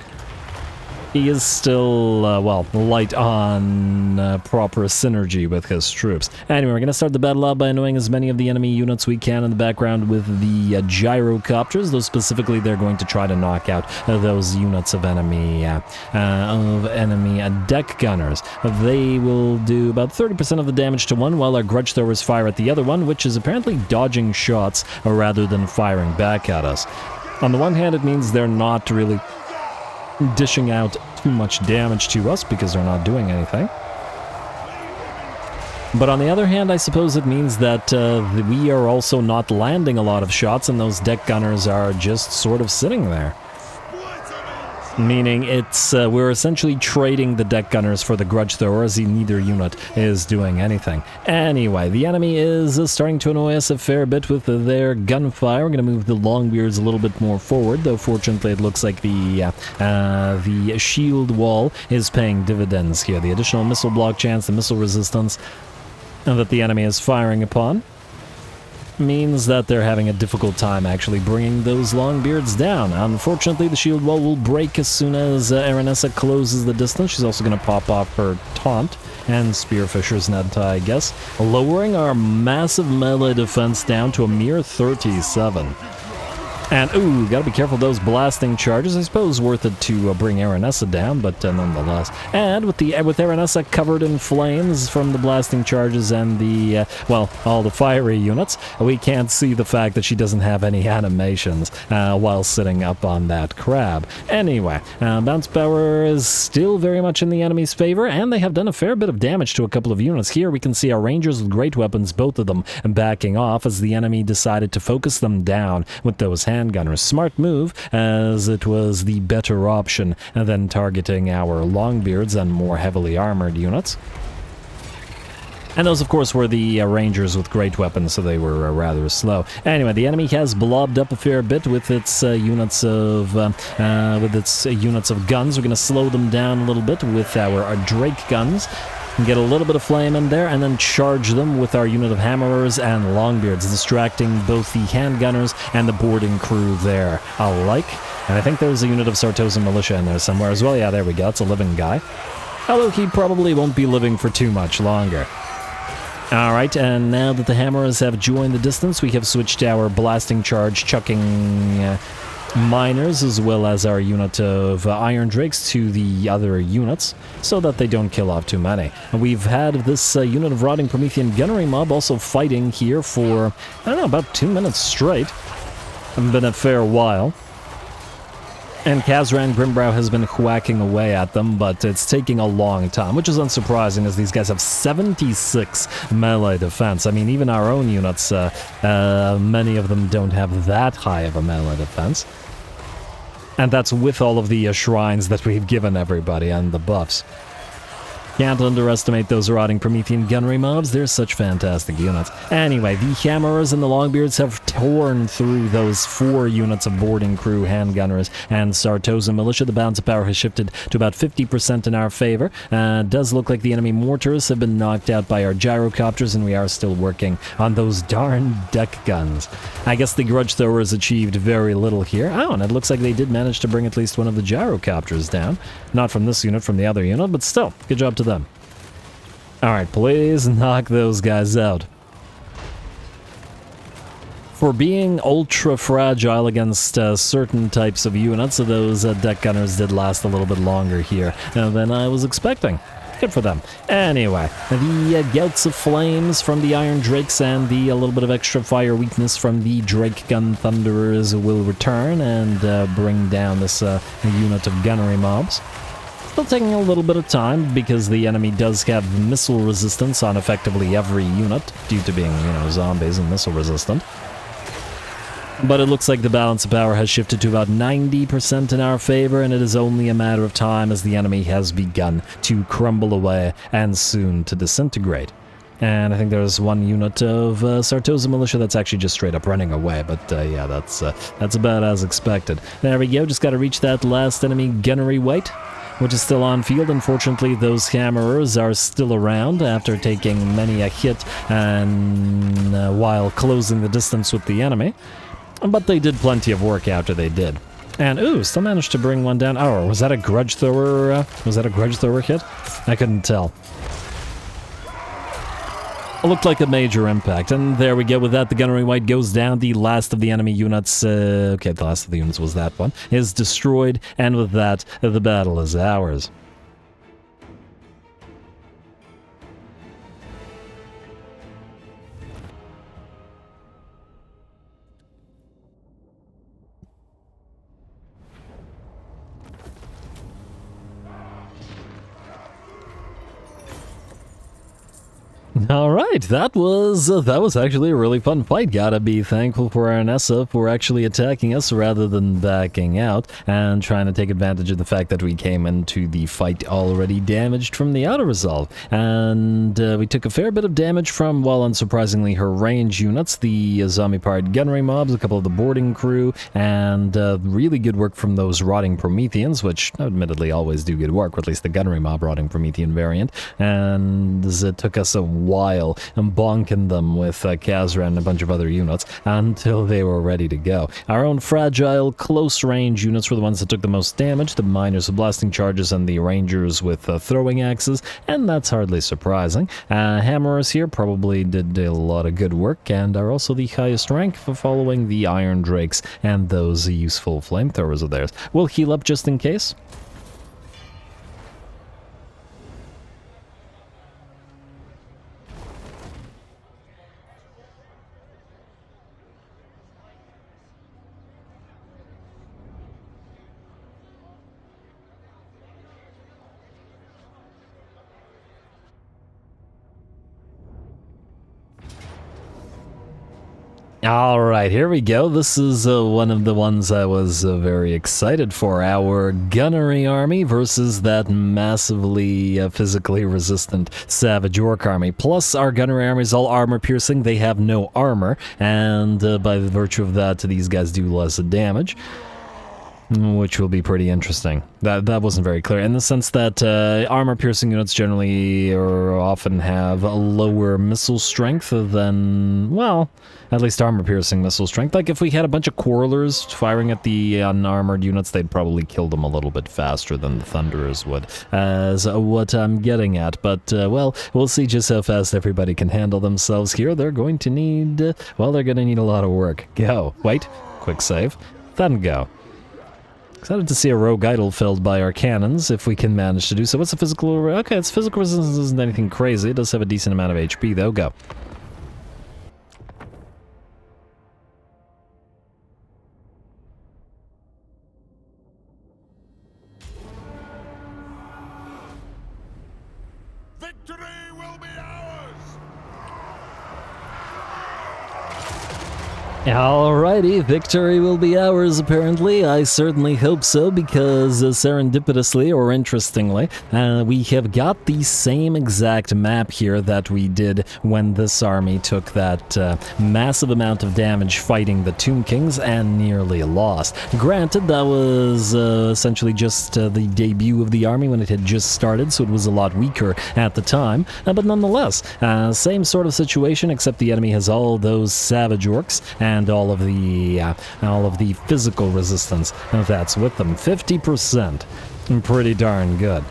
He is still, well, light on proper synergy with his troops. Anyway, we're going to start the battle out by annoying as many of the enemy units we can in the background with the gyrocopters, though specifically they're going to try to knock out those units of enemy deck gunners. They will do about 30% of the damage to one, while our grudge throwers fire at the other one, which is apparently dodging shots rather than firing back at us. On the one hand, it means they're not really dishing out too much damage to us because they're not doing anything. But on the other hand, I suppose it means that we are also not landing a lot of shots and those deck gunners are just sort of sitting there. Meaning it's we're essentially trading the deck gunners for the grudge throwers. Neither unit is doing anything. Anyway, the enemy is starting to annoy us a fair bit with their gunfire. We're going to move the Longbeards a little bit more forward, though fortunately it looks like the shield wall is paying dividends here. The additional missile block chance, the missile resistance that the enemy is firing upon means that they're having a difficult time actually bringing those Longbeards down. Unfortunately, the shield wall will break as soon as Aranessa closes the distance. She's also going to pop off her taunt and Spearfisher's net, I guess, lowering our massive melee defense down to a mere 37. And, ooh, gotta be careful of those blasting charges. I suppose worth it to bring Aranessa down, but nonetheless. And with Aranessa covered in flames from the blasting charges and the, well, all the fiery units, we can't see the fact that she doesn't have any animations while sitting up on that crab. Anyway, bounce power is still very much in the enemy's favor, and they have done a fair bit of damage to a couple of units. Here we can see our rangers with great weapons, both of them backing off as the enemy decided to focus them down with those handgunners. Smart move, as it was the better option than targeting our Longbeards and more heavily armored units. And those, of course, were the rangers with great weapons, so they were rather slow. Anyway, the enemy has blobbed up a fair bit with its units of guns. We're going to slow them down a little bit with our Drake guns. And get a little bit of flame in there, and then charge them with our unit of hammerers and Longbeards, distracting both the handgunners and the boarding crew there alike. And I think there's a unit of Sartosa militia in there somewhere as well. Yeah, there we go. It's a living guy. Although he probably won't be living for too much longer. Alright, and now that the hammerers have joined the distance, we have switched our blasting charge, chucking miners as well as our unit of iron drakes to the other units so that they don't kill off too many. And we've had this unit of rotting Promethean gunnery mob also fighting here for, I don't know, about 2 minutes straight. It's been a fair while. And Karaz Grimhammer has been whacking away at them, but it's taking a long time, which is unsurprising as these guys have 76 melee defense. I mean, even our own units, many of them don't have that high of a melee defense. And that's with all of the shrines that we've given everybody and the buffs. Can't underestimate those rotting Promethean gunnery mobs. They're such fantastic units. Anyway, the hammerers and the Longbeards have torn through those 4 units of boarding crew, handgunners, and Sartosa militia. The balance of power has shifted to about 50% in our favor. Does look like the enemy mortars have been knocked out by our gyrocopters, and we are still working on those darn deck guns. I guess the grudge throwers achieved very little here. Oh, and it looks like they did manage to bring at least one of the gyrocopters down. Not from this unit, from the other unit, but still, good job to them. Alright, please knock those guys out. For being ultra fragile against certain types of units, those deck gunners did last a little bit longer here than I was expecting. Good for them. Anyway, the gouts of flames from the Iron Drakes and the little bit of extra fire weakness from the Drake Gun Thunderers will return and bring down this unit of gunnery mobs. Still taking a little bit of time because the enemy does have missile resistance on effectively every unit due to being, zombies and missile resistant. But it looks like the balance of power has shifted to about 90% in our favor, and it is only a matter of time as the enemy has begun to crumble away and soon to disintegrate. And I think there's one unit of Sartosa Militia that's actually just straight up running away, but yeah, that's about as expected. There we go, just gotta reach that last enemy gunnery weight, which is still on field. Unfortunately, those hammerers are still around after taking many a hit and while closing the distance with the enemy. But they did plenty of work after they did. And, ooh, still managed to bring one down. Oh, was that a grudge thrower? Was that a grudge thrower hit? I couldn't tell. It looked like a major impact, and there we go. With that, the gunnery weight goes down. The last of the enemy units, okay, the last of the units was that one, is destroyed, and with that, the battle is ours. Alright, that was actually a really fun fight. Gotta be thankful for our Nessa for actually attacking us rather than backing out and trying to take advantage of the fact that we came into the fight already damaged from the auto-resolve. And we took a fair bit of damage from, well, unsurprisingly, her range units, the zombie-powered gunnery mobs, a couple of the boarding crew, and really good work from those rotting Prometheans, which admittedly always do good work, or at least the gunnery mob rotting Promethean variant. And it took us a while and bonking them with Kazra and a bunch of other units until they were ready to go. Our own fragile, close-range units were the ones that took the most damage, the miners with blasting charges and the rangers with throwing axes, and that's hardly surprising. Hammerers here probably did a lot of good work and are also the highest rank for following the Iron Drakes and those useful flamethrowers of theirs. We'll heal up just in case. Alright, here we go. This is one of the ones I was very excited for. Our gunnery army versus that massively physically resistant Savage Orc army. Plus, our gunnery army is all armor-piercing. They have no armor, and by the virtue of that, these guys do less damage. Which will be pretty interesting. That wasn't very clear, in the sense that armor-piercing units generally or often have a lower missile strength than, well, at least armor-piercing missile strength. Like if we had a bunch of Quarrelers firing at the unarmored units, they'd probably kill them a little bit faster than the Thunderers would, as what I'm getting at. But, well, we'll see just how fast everybody can handle themselves here. They're going to need, well, they're going to need a lot of work. Go. Wait. Quick save. Then go. Excited to see a rogue idol filled by our cannons, if we can manage to do so. What's the physical... Okay, its physical resistance isn't anything crazy. It does have a decent amount of HP, though. Go. Victory will be ours! Alrighty, victory will be ours, apparently. I certainly hope so, because serendipitously, or interestingly, we have got the same exact map here that we did when this army took that massive amount of damage fighting the Tomb Kings and nearly lost. Granted, that was essentially just the debut of the army when it had just started, so it was a lot weaker at the time, but nonetheless, same sort of situation, except the enemy has all those Savage Orcs and all of the physical resistance that's with them. 50%. Pretty darn good.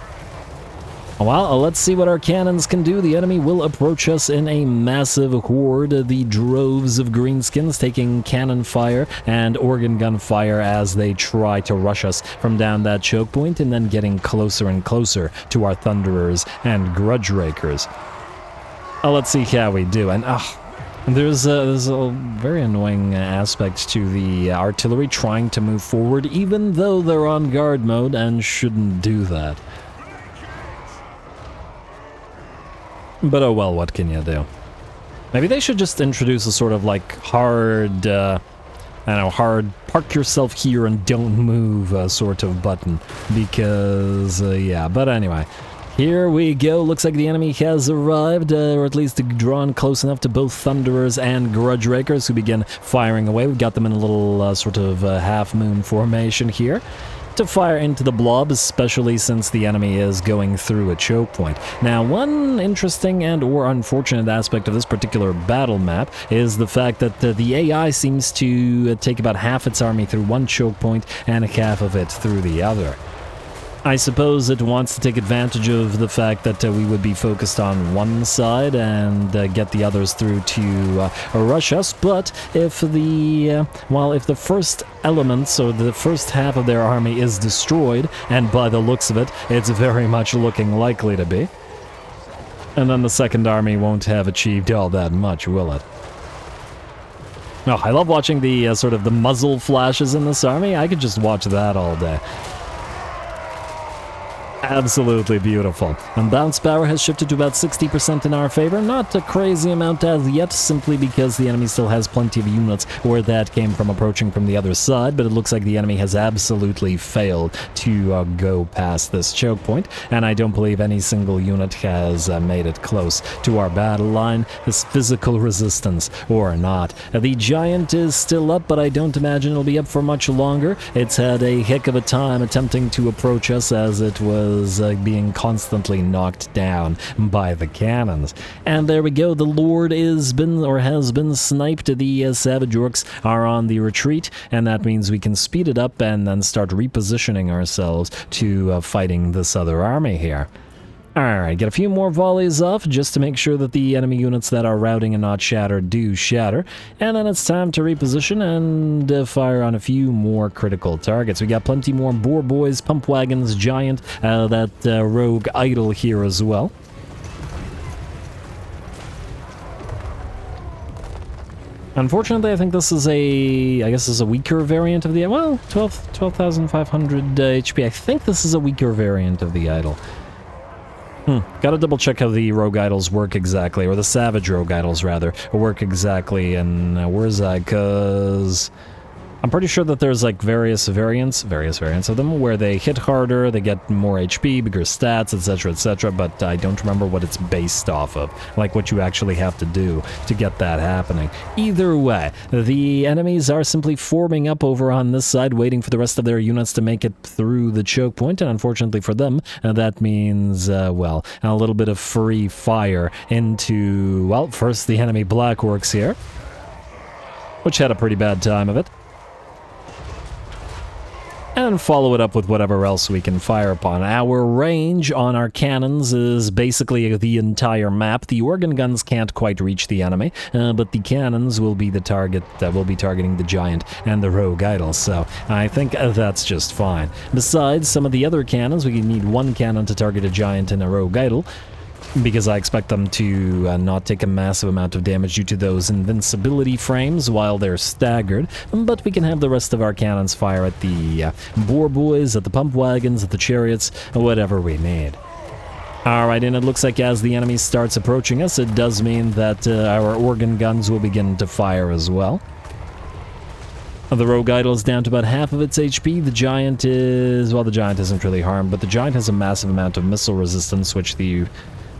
Well, let's see what our cannons can do. The enemy will approach us in a massive horde, the droves of greenskins taking cannon fire and organ gun fire as they try to rush us from down that choke point, and then getting closer and closer to our Thunderers and Grudge Rakers. Let's see how we do. And there's a very annoying aspect to the artillery trying to move forward, even though they're on guard mode and shouldn't do that. But oh well, what can you do? Maybe they should just introduce a sort of like hard, I don't know, hard park yourself here and don't move sort of button. Because, yeah, but anyway. Here we go. Looks like the enemy has arrived, or at least drawn close enough to both Thunderers and Grudge Rakers, who begin firing away. We've got them in a little sort of half-moon formation here to fire into the blob, especially since the enemy is going through a choke point. Now, one interesting and or unfortunate aspect of this particular battle map is the fact that the AI seems to take about half its army through one choke point and half of it through the other. I suppose it wants to take advantage of the fact that we would be focused on one side and get the others through to rush us, but if the, well, if the first elements or the first half of their army is destroyed, and by the looks of it, it's very much looking likely to be, and then the second army won't have achieved all that much, will it? Oh, I love watching the sort of the muzzle flashes in this army. I could just watch that all day. Absolutely beautiful. And bounce power has shifted to about 60% in our favor. Not a crazy amount as yet, simply because the enemy still has plenty of units where that came from approaching from the other side, but it looks like the enemy has absolutely failed to go past this choke point, and I don't believe any single unit has made it close to our battle line, this physical resistance or not. The giant is still up, but I don't imagine it'll be up for much longer. It's had a heck of a time attempting to approach us, as it was being constantly knocked down by the cannons. And there we go, the Lord has been sniped. The Savage Orcs are on the retreat, and that means we can speed it up and then start repositioning ourselves to fighting this other army here. Alright, get a few more volleys off just to make sure that the enemy units that are routing and not shattered do shatter. And then it's time to reposition and fire on a few more critical targets. We got plenty more boar boys, pump wagons, giant, that rogue idol here as well. Unfortunately, I think this is a weaker variant of the, well, 12,500 HP. I think this is a weaker variant of the idol. Gotta double check how the rogue idols work exactly, or the savage rogue idols rather, work exactly, and where's that, cause I'm pretty sure that there's like various variants of them where they hit harder, they get more HP, bigger stats, etc, but I don't remember what it's based off of, like what you actually have to do to get that happening. Either way, the enemies are simply forming up over on this side, waiting for the rest of their units to make it through the choke point, and unfortunately for them, that means, well, a little bit of free fire into, well, first the enemy Black Orcs here, which had a pretty bad time of it. And follow it up with whatever else we can fire upon. Our range on our cannons is basically the entire map. The organ guns can't quite reach the enemy, but the cannons will be the target that will be targeting the giant and the rogue idol, so I think that's just fine. Besides, some of the other cannons, we need one cannon to target a giant and a rogue idol, because I expect them to not take a massive amount of damage due to those invincibility frames while they're staggered, but we can have the rest of our cannons fire at the boar boys, at the pump wagons, at the chariots, whatever we need. Alright, and it looks like as the enemy starts approaching us, it does mean that our organ guns will begin to fire as well. The rogue idol is down to about half of its HP. The giant is, well, the giant isn't really harmed, but the giant has a massive amount of missile resistance, which the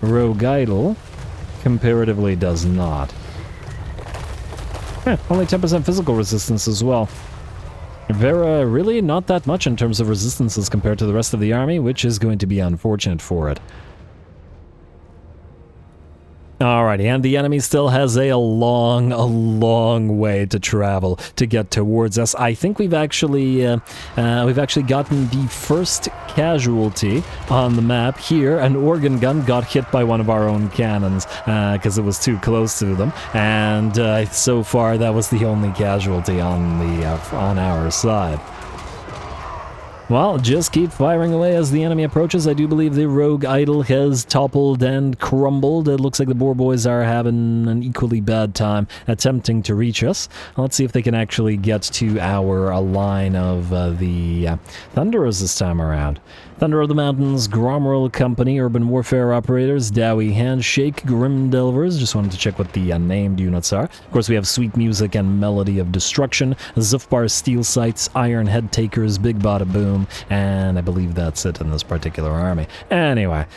rogue idol comparatively does not. Only 10% physical resistance as well. Really not that much in terms of resistances compared to the rest of the army, which is going to be unfortunate for it. Alrighty, and the enemy still has a long way to travel to get towards us. I think we've actually gotten the first casualty on the map here. An organ gun got hit by one of our own cannons because it was too close to them, and so far that was the only casualty on our side. Well, just keep firing away as the enemy approaches. I do believe the rogue idol has toppled and crumbled. It looks like the boar boys are having an equally bad time attempting to reach us. Let's see if they can actually get to our line of the Thunderers this time around. Thunder of the Mountains, Grommerl Company, Urban Warfare Operators, Dowie Handshake, Grim Delvers, just wanted to check what the named units are. Of course, we have Sweet Music and Melody of Destruction, Zufbar Steel Sights, Iron Head Takers, Big Bada Boom, and I believe that's it in this particular army. Anyway,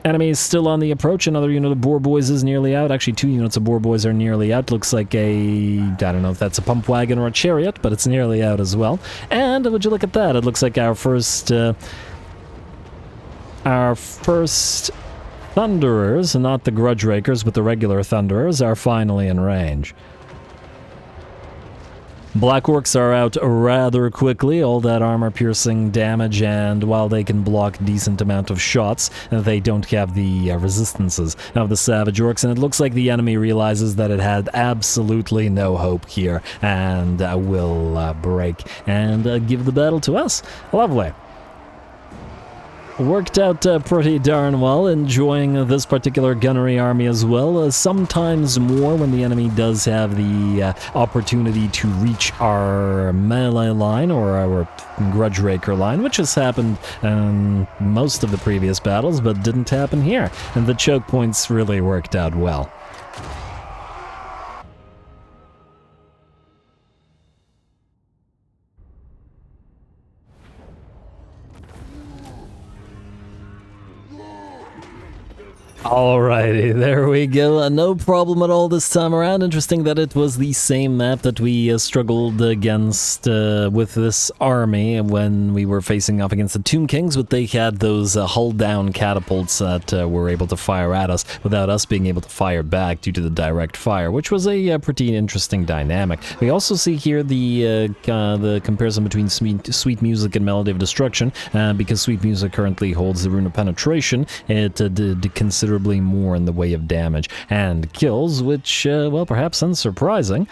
enemies still on the approach. Another unit of Boar Boys is nearly out. Actually, 2 units of Boar Boys are nearly out. Looks like I don't know if that's a pump wagon or a chariot, but it's nearly out as well. And would you look at that? It looks like our first Thunderers, not the Grudge Rakers, but the regular Thunderers, are finally in range. Black Orcs are out rather quickly, all that armor-piercing damage, and while they can block decent amount of shots, they don't have the resistances of the Savage Orcs, and it looks like the enemy realizes that it had absolutely no hope here, and will break and give the battle to us. Lovely. Worked out pretty darn well, enjoying this particular gunnery army as well. Sometimes more when the enemy does have the opportunity to reach our melee line or our Grudge Raker line, which has happened in most of the previous battles, but didn't happen here. And the choke points really worked out well. Alrighty, there we go. No problem at all this time around. Interesting that it was the same map that we struggled against with this army when we were facing off against the Tomb Kings, but they had those hull-down catapults that were able to fire at us without us being able to fire back due to the direct fire, which was a pretty interesting dynamic. We also see here the comparison between Sweet Music and Melody of Destruction. Because Sweet Music currently holds the Rune of Penetration, it did considerably more in the way of damage and kills, which, well, perhaps unsurprising.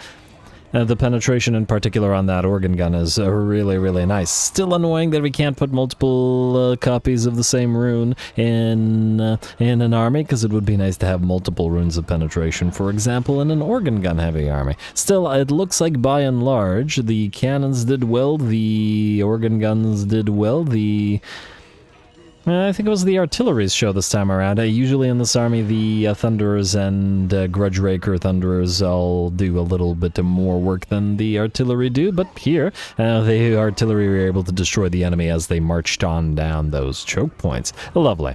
The penetration in particular on that organ gun is really, really nice. Still annoying that we can't put multiple copies of the same rune in an army, because it would be nice to have multiple runes of penetration, for example, in an organ gun heavy army. Still, it looks like by and large the cannons did well, the organ guns did well, I think it was the artillery's show this time around. Usually in this army, the Thunderers and Grudge Raker Thunderers all do a little bit more work than the artillery do, but here, the artillery were able to destroy the enemy as they marched on down those choke points. Lovely.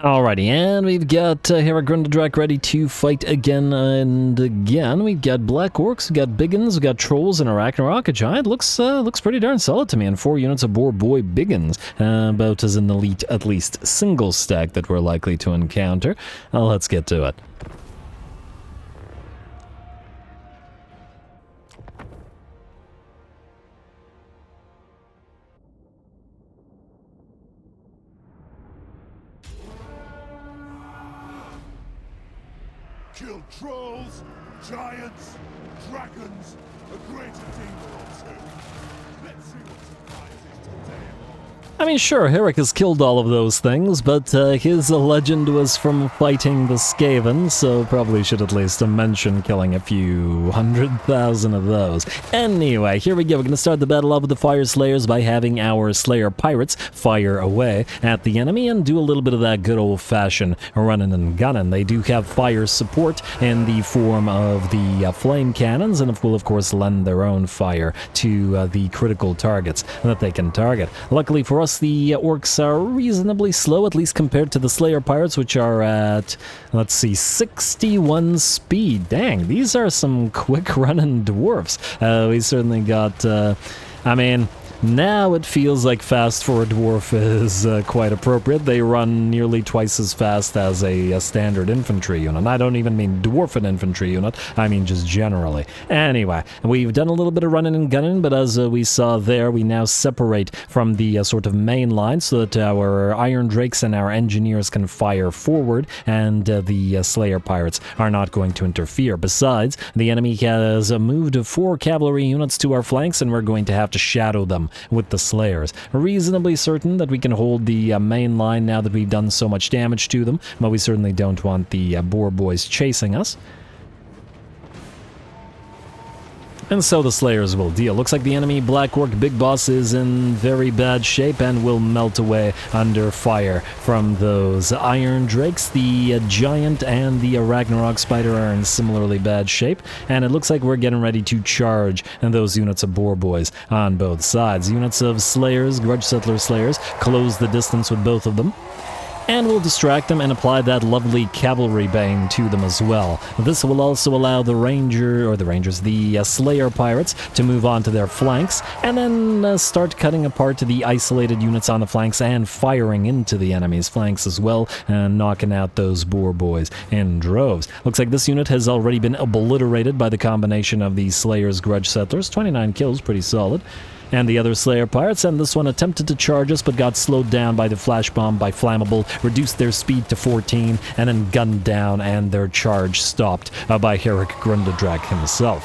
Alrighty, and we've got Heragundadrak ready to fight again and again. We've got Black Orcs, we've got Biggins, we've got Trolls, and a Ragnarok. A Giant looks pretty darn solid to me, and 4 units of Boar Boy Biggins, about as an elite, at least, single stack that we're likely to encounter. Let's get to it. Kill trolls, giants, dragons, a greater demon or two. Let's see what surprises today. I mean, sure, Herrick has killed all of those things, but his legend was from fighting the Skaven, so probably should at least mention killing a few 100,000 of those. Anyway, here we go. We're going to start the battle off with the Fire Slayers by having our Slayer Pirates fire away at the enemy and do a little bit of that good old-fashioned running and gunning. They do have fire support in the form of the flame cannons, and will, of course, lend their own fire to the critical targets that they can target. Luckily for us, the orcs are reasonably slow, at least compared to the Slayer Pirates, which are at, let's see, 61 speed. Dang, these are some quick-running dwarfs. We certainly got, I mean, now it feels like fast for a dwarf is quite appropriate. They run nearly twice as fast as a standard infantry unit. I don't even mean dwarfen infantry unit, I mean just generally. Anyway, we've done a little bit of running and gunning, but as we saw there, we now separate from the sort of main line so that our Iron Drakes and our Engineers can fire forward, and the Slayer Pirates are not going to interfere. Besides, the enemy has moved 4 cavalry units to our flanks, and we're going to have to shadow them them with the Slayers. Reasonably certain that we can hold the main line now that we've done so much damage to them, but we certainly don't want the boar boys chasing us. And so the Slayers will deal. Looks like the enemy Black Orc Big Boss is in very bad shape and will melt away under fire from those Iron Drakes. The Giant and the Ragnarok Spider are in similarly bad shape, and it looks like we're getting ready to charge those units of Boar Boys on both sides. Units of Slayers, Grudge Settler Slayers, close the distance with both of them, and we'll distract them and apply that lovely cavalry bane to them as well. This will also allow the the Slayer Pirates to move on to their flanks, and then start cutting apart the isolated units on the flanks and firing into the enemy's flanks as well, and knocking out those Boar Boys in droves. Looks like this unit has already been obliterated by the combination of the Slayers, Grudge Settlers. 29 kills, pretty solid. And the other Slayer Pirates, and this one attempted to charge us but got slowed down by the flash bomb by Flammable, reduced their speed to 14, and then gunned down, and their charge stopped by Herrick Grundadrak himself.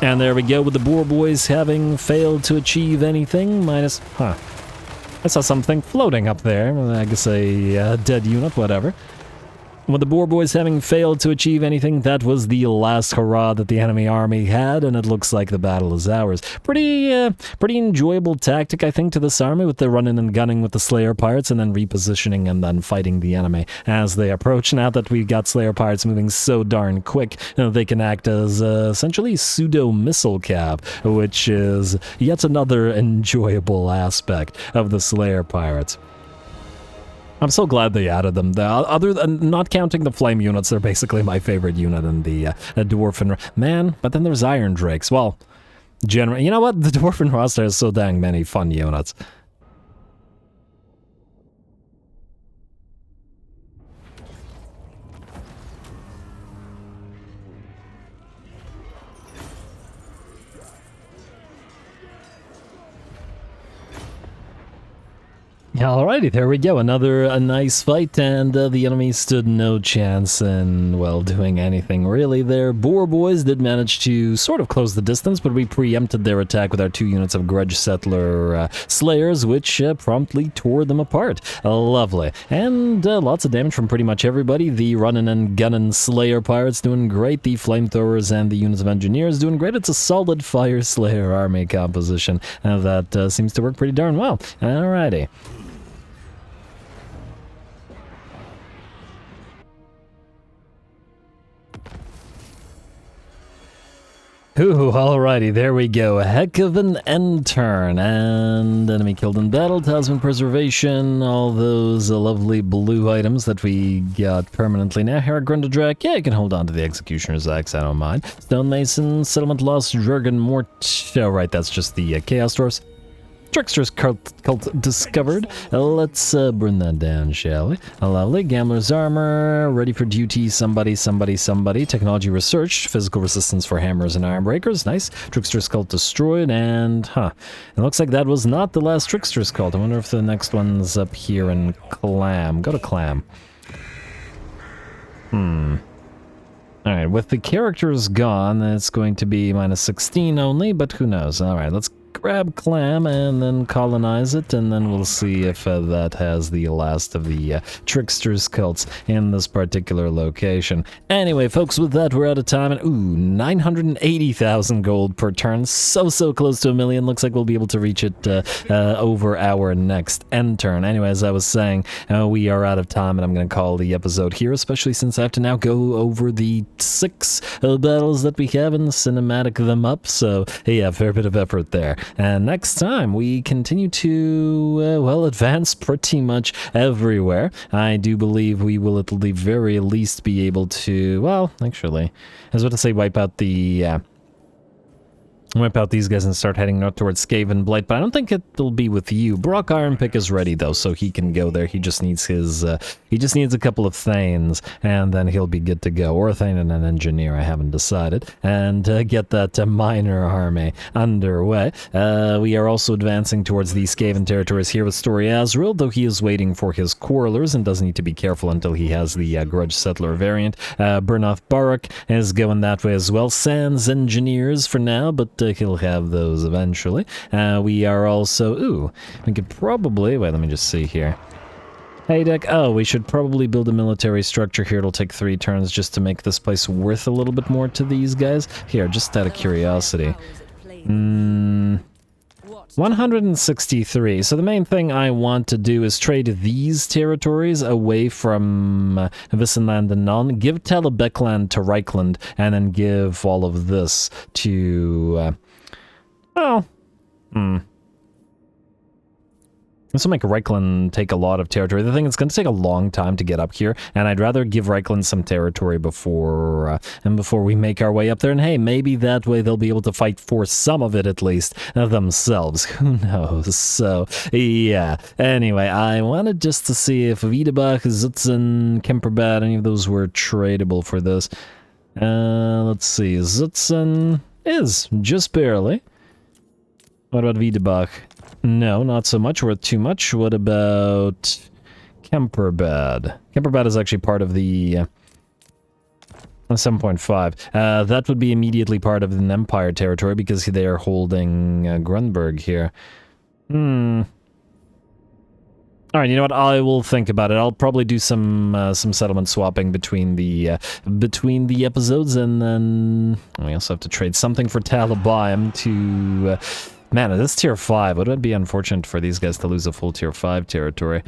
And there we go, with the Boar Boys having failed to achieve anything, I saw something floating up there, I guess a dead unit, whatever. With the Boar Boys having failed to achieve anything, that was the last hurrah that the enemy army had, and it looks like the battle is ours. Pretty enjoyable tactic, I think, to this army, with the running and gunning with the Slayer Pirates, and then repositioning and then fighting the enemy as they approach. Now that we've got Slayer Pirates moving so darn quick, they can act as essentially pseudo-missile cap, which is yet another enjoyable aspect of the Slayer Pirates. I'm so glad they added them. Other than not counting the flame units, they're basically my favorite unit in the Dwarfen. Man, but then there's Iron Drakes. Well, generally, you know what? The Dwarfen roster has so dang many fun units. Alrighty, there we go. A nice fight, and the enemy stood no chance in, well, doing anything really there. Boar Boys did manage to sort of close the distance, but we preempted their attack with our 2 units of Grudge Settler Slayers, which promptly tore them apart. Lovely. And lots of damage from pretty much everybody. The running and gunning Slayer Pirates doing great. The Flamethrowers and the units of Engineers doing great. It's a solid Fire Slayer army composition that seems to work pretty darn well. Alrighty. Ooh, alrighty, there we go. A heck of an end turn. And enemy killed in battle, Talisman Preservation, all those lovely blue items that we got permanently. Now, Herrick Grundadrak, yeah, you can hold on to the Executioner's Axe, I don't mind. Stonemason, Settlement Lost, Jurgen Mort. Oh, right, that's just the Chaos Dwarfs. Trickster's cult discovered. Let's burn that down, shall we? Lovely. Gambler's Armor, ready for duty, somebody. Technology researched, physical resistance for hammers and iron breakers, nice. Trickster's cult destroyed, and, it looks like that was not the last Trickster's cult. I wonder if the next one's up here in Clam. Go to Clam. Alright, with the characters gone, it's going to be minus 16 only, but who knows. Alright, let's grab Clam and then colonize it, and then we'll see if that has the last of the Trickster's cults in this particular location. Anyway, folks, with that, we're out of time, and ooh, 980,000 gold per turn, so close to 1 million. Looks like we'll be able to reach it over our next end turn. Anyway, as I was saying, we are out of time, and I'm going to call the episode here, especially since I have to now go over the 6 battles that we have and cinematic them up, so yeah, a fair bit of effort there. And next time, we continue to, well, advance pretty much everywhere. I do believe we will at the very least be able to, well, actually, I was about to say wipe out the, wipe out these guys and start heading north towards Skaven Blight, but I don't think it'll be with you. Brock Ironpick is ready, though, so he can go there. He just needs his, he just needs a couple of Thanes, and then he'll be good to go. Or a Thane and an Engineer, I haven't decided. And get that minor army underway. We are also advancing towards the Skaven territories here with Story Azrael, though he is waiting for his Quarrelers and does need to be careful until he has the Grudge Settler variant. Burnoth Barak is going that way as well. Sans Engineers for now, but he'll have those eventually. We are also... Ooh, we could probably... Wait, let me just see here. Hey, Deck. Oh, we should probably build a military structure here. It'll take 3 turns just to make this place worth a little bit more to these guys. Here, just out of curiosity. 163. So the main thing I want to do is trade these territories away from Wissenland and Non. Give Talabekland to Reichland, and then give all of this to... This will make Reichland take a lot of territory. The thing is, it's going to take a long time to get up here, and I'd rather give Reichland some territory before we make our way up there. And hey, maybe that way they'll be able to fight for some of it at least themselves. Who knows? So yeah. Anyway, I wanted just to see if Wiedebach, Zutzen, Kemperbad, any of those were tradable for this. Let's see. Zutzen is just barely. What about Wiedebach? No, not so much. Worth too much. What about Kemperbad? Kemperbad is actually part of the 7.5. That would be immediately part of the Empire territory because they are holding Grunberg here. Alright, you know what? I will think about it. I'll probably do some settlement swapping between the episodes, and then we also have to trade something for Talabayam to... Man, this tier 5, would it be unfortunate for these guys to lose a full tier 5 territory?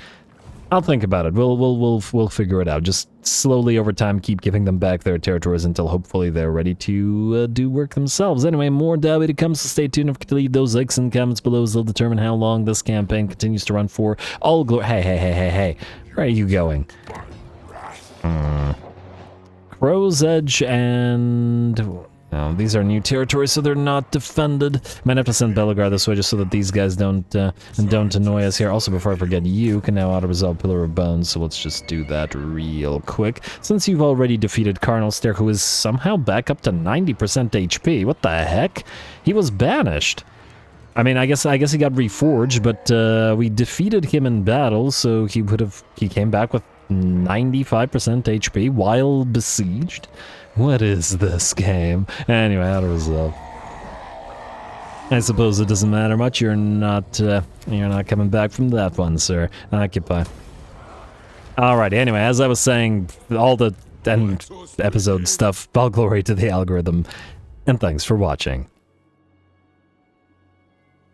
I'll think about it. We'll figure it out. Just slowly over time keep giving them back their territories until hopefully they're ready to do work themselves. Anyway, more Dawi to come, so stay tuned. If you leave those likes in the comments below, as they'll determine how long this campaign continues to run for. All glory. Hey. Where are you going? Crow's Edge and... No, these are new territories, so they're not defended. Might have to send Bellegar this way just so that these guys don't annoy us here. Also, before I forget, you can now auto-resolve Pillar of Bones, so let's just do that real quick. Since you've already defeated Carnalster, who is somehow back up to 90% HP. What the heck? He was banished. I mean, I guess he got reforged, but we defeated him in battle, so he came back with 95% HP while besieged. What is this game? Anyway, auto-resolve. I suppose it doesn't matter much. You're not coming back from that one, sir. Occupy. Alrighty, anyway, as I was saying, all the end episode stuff, all glory to the algorithm, and thanks for watching.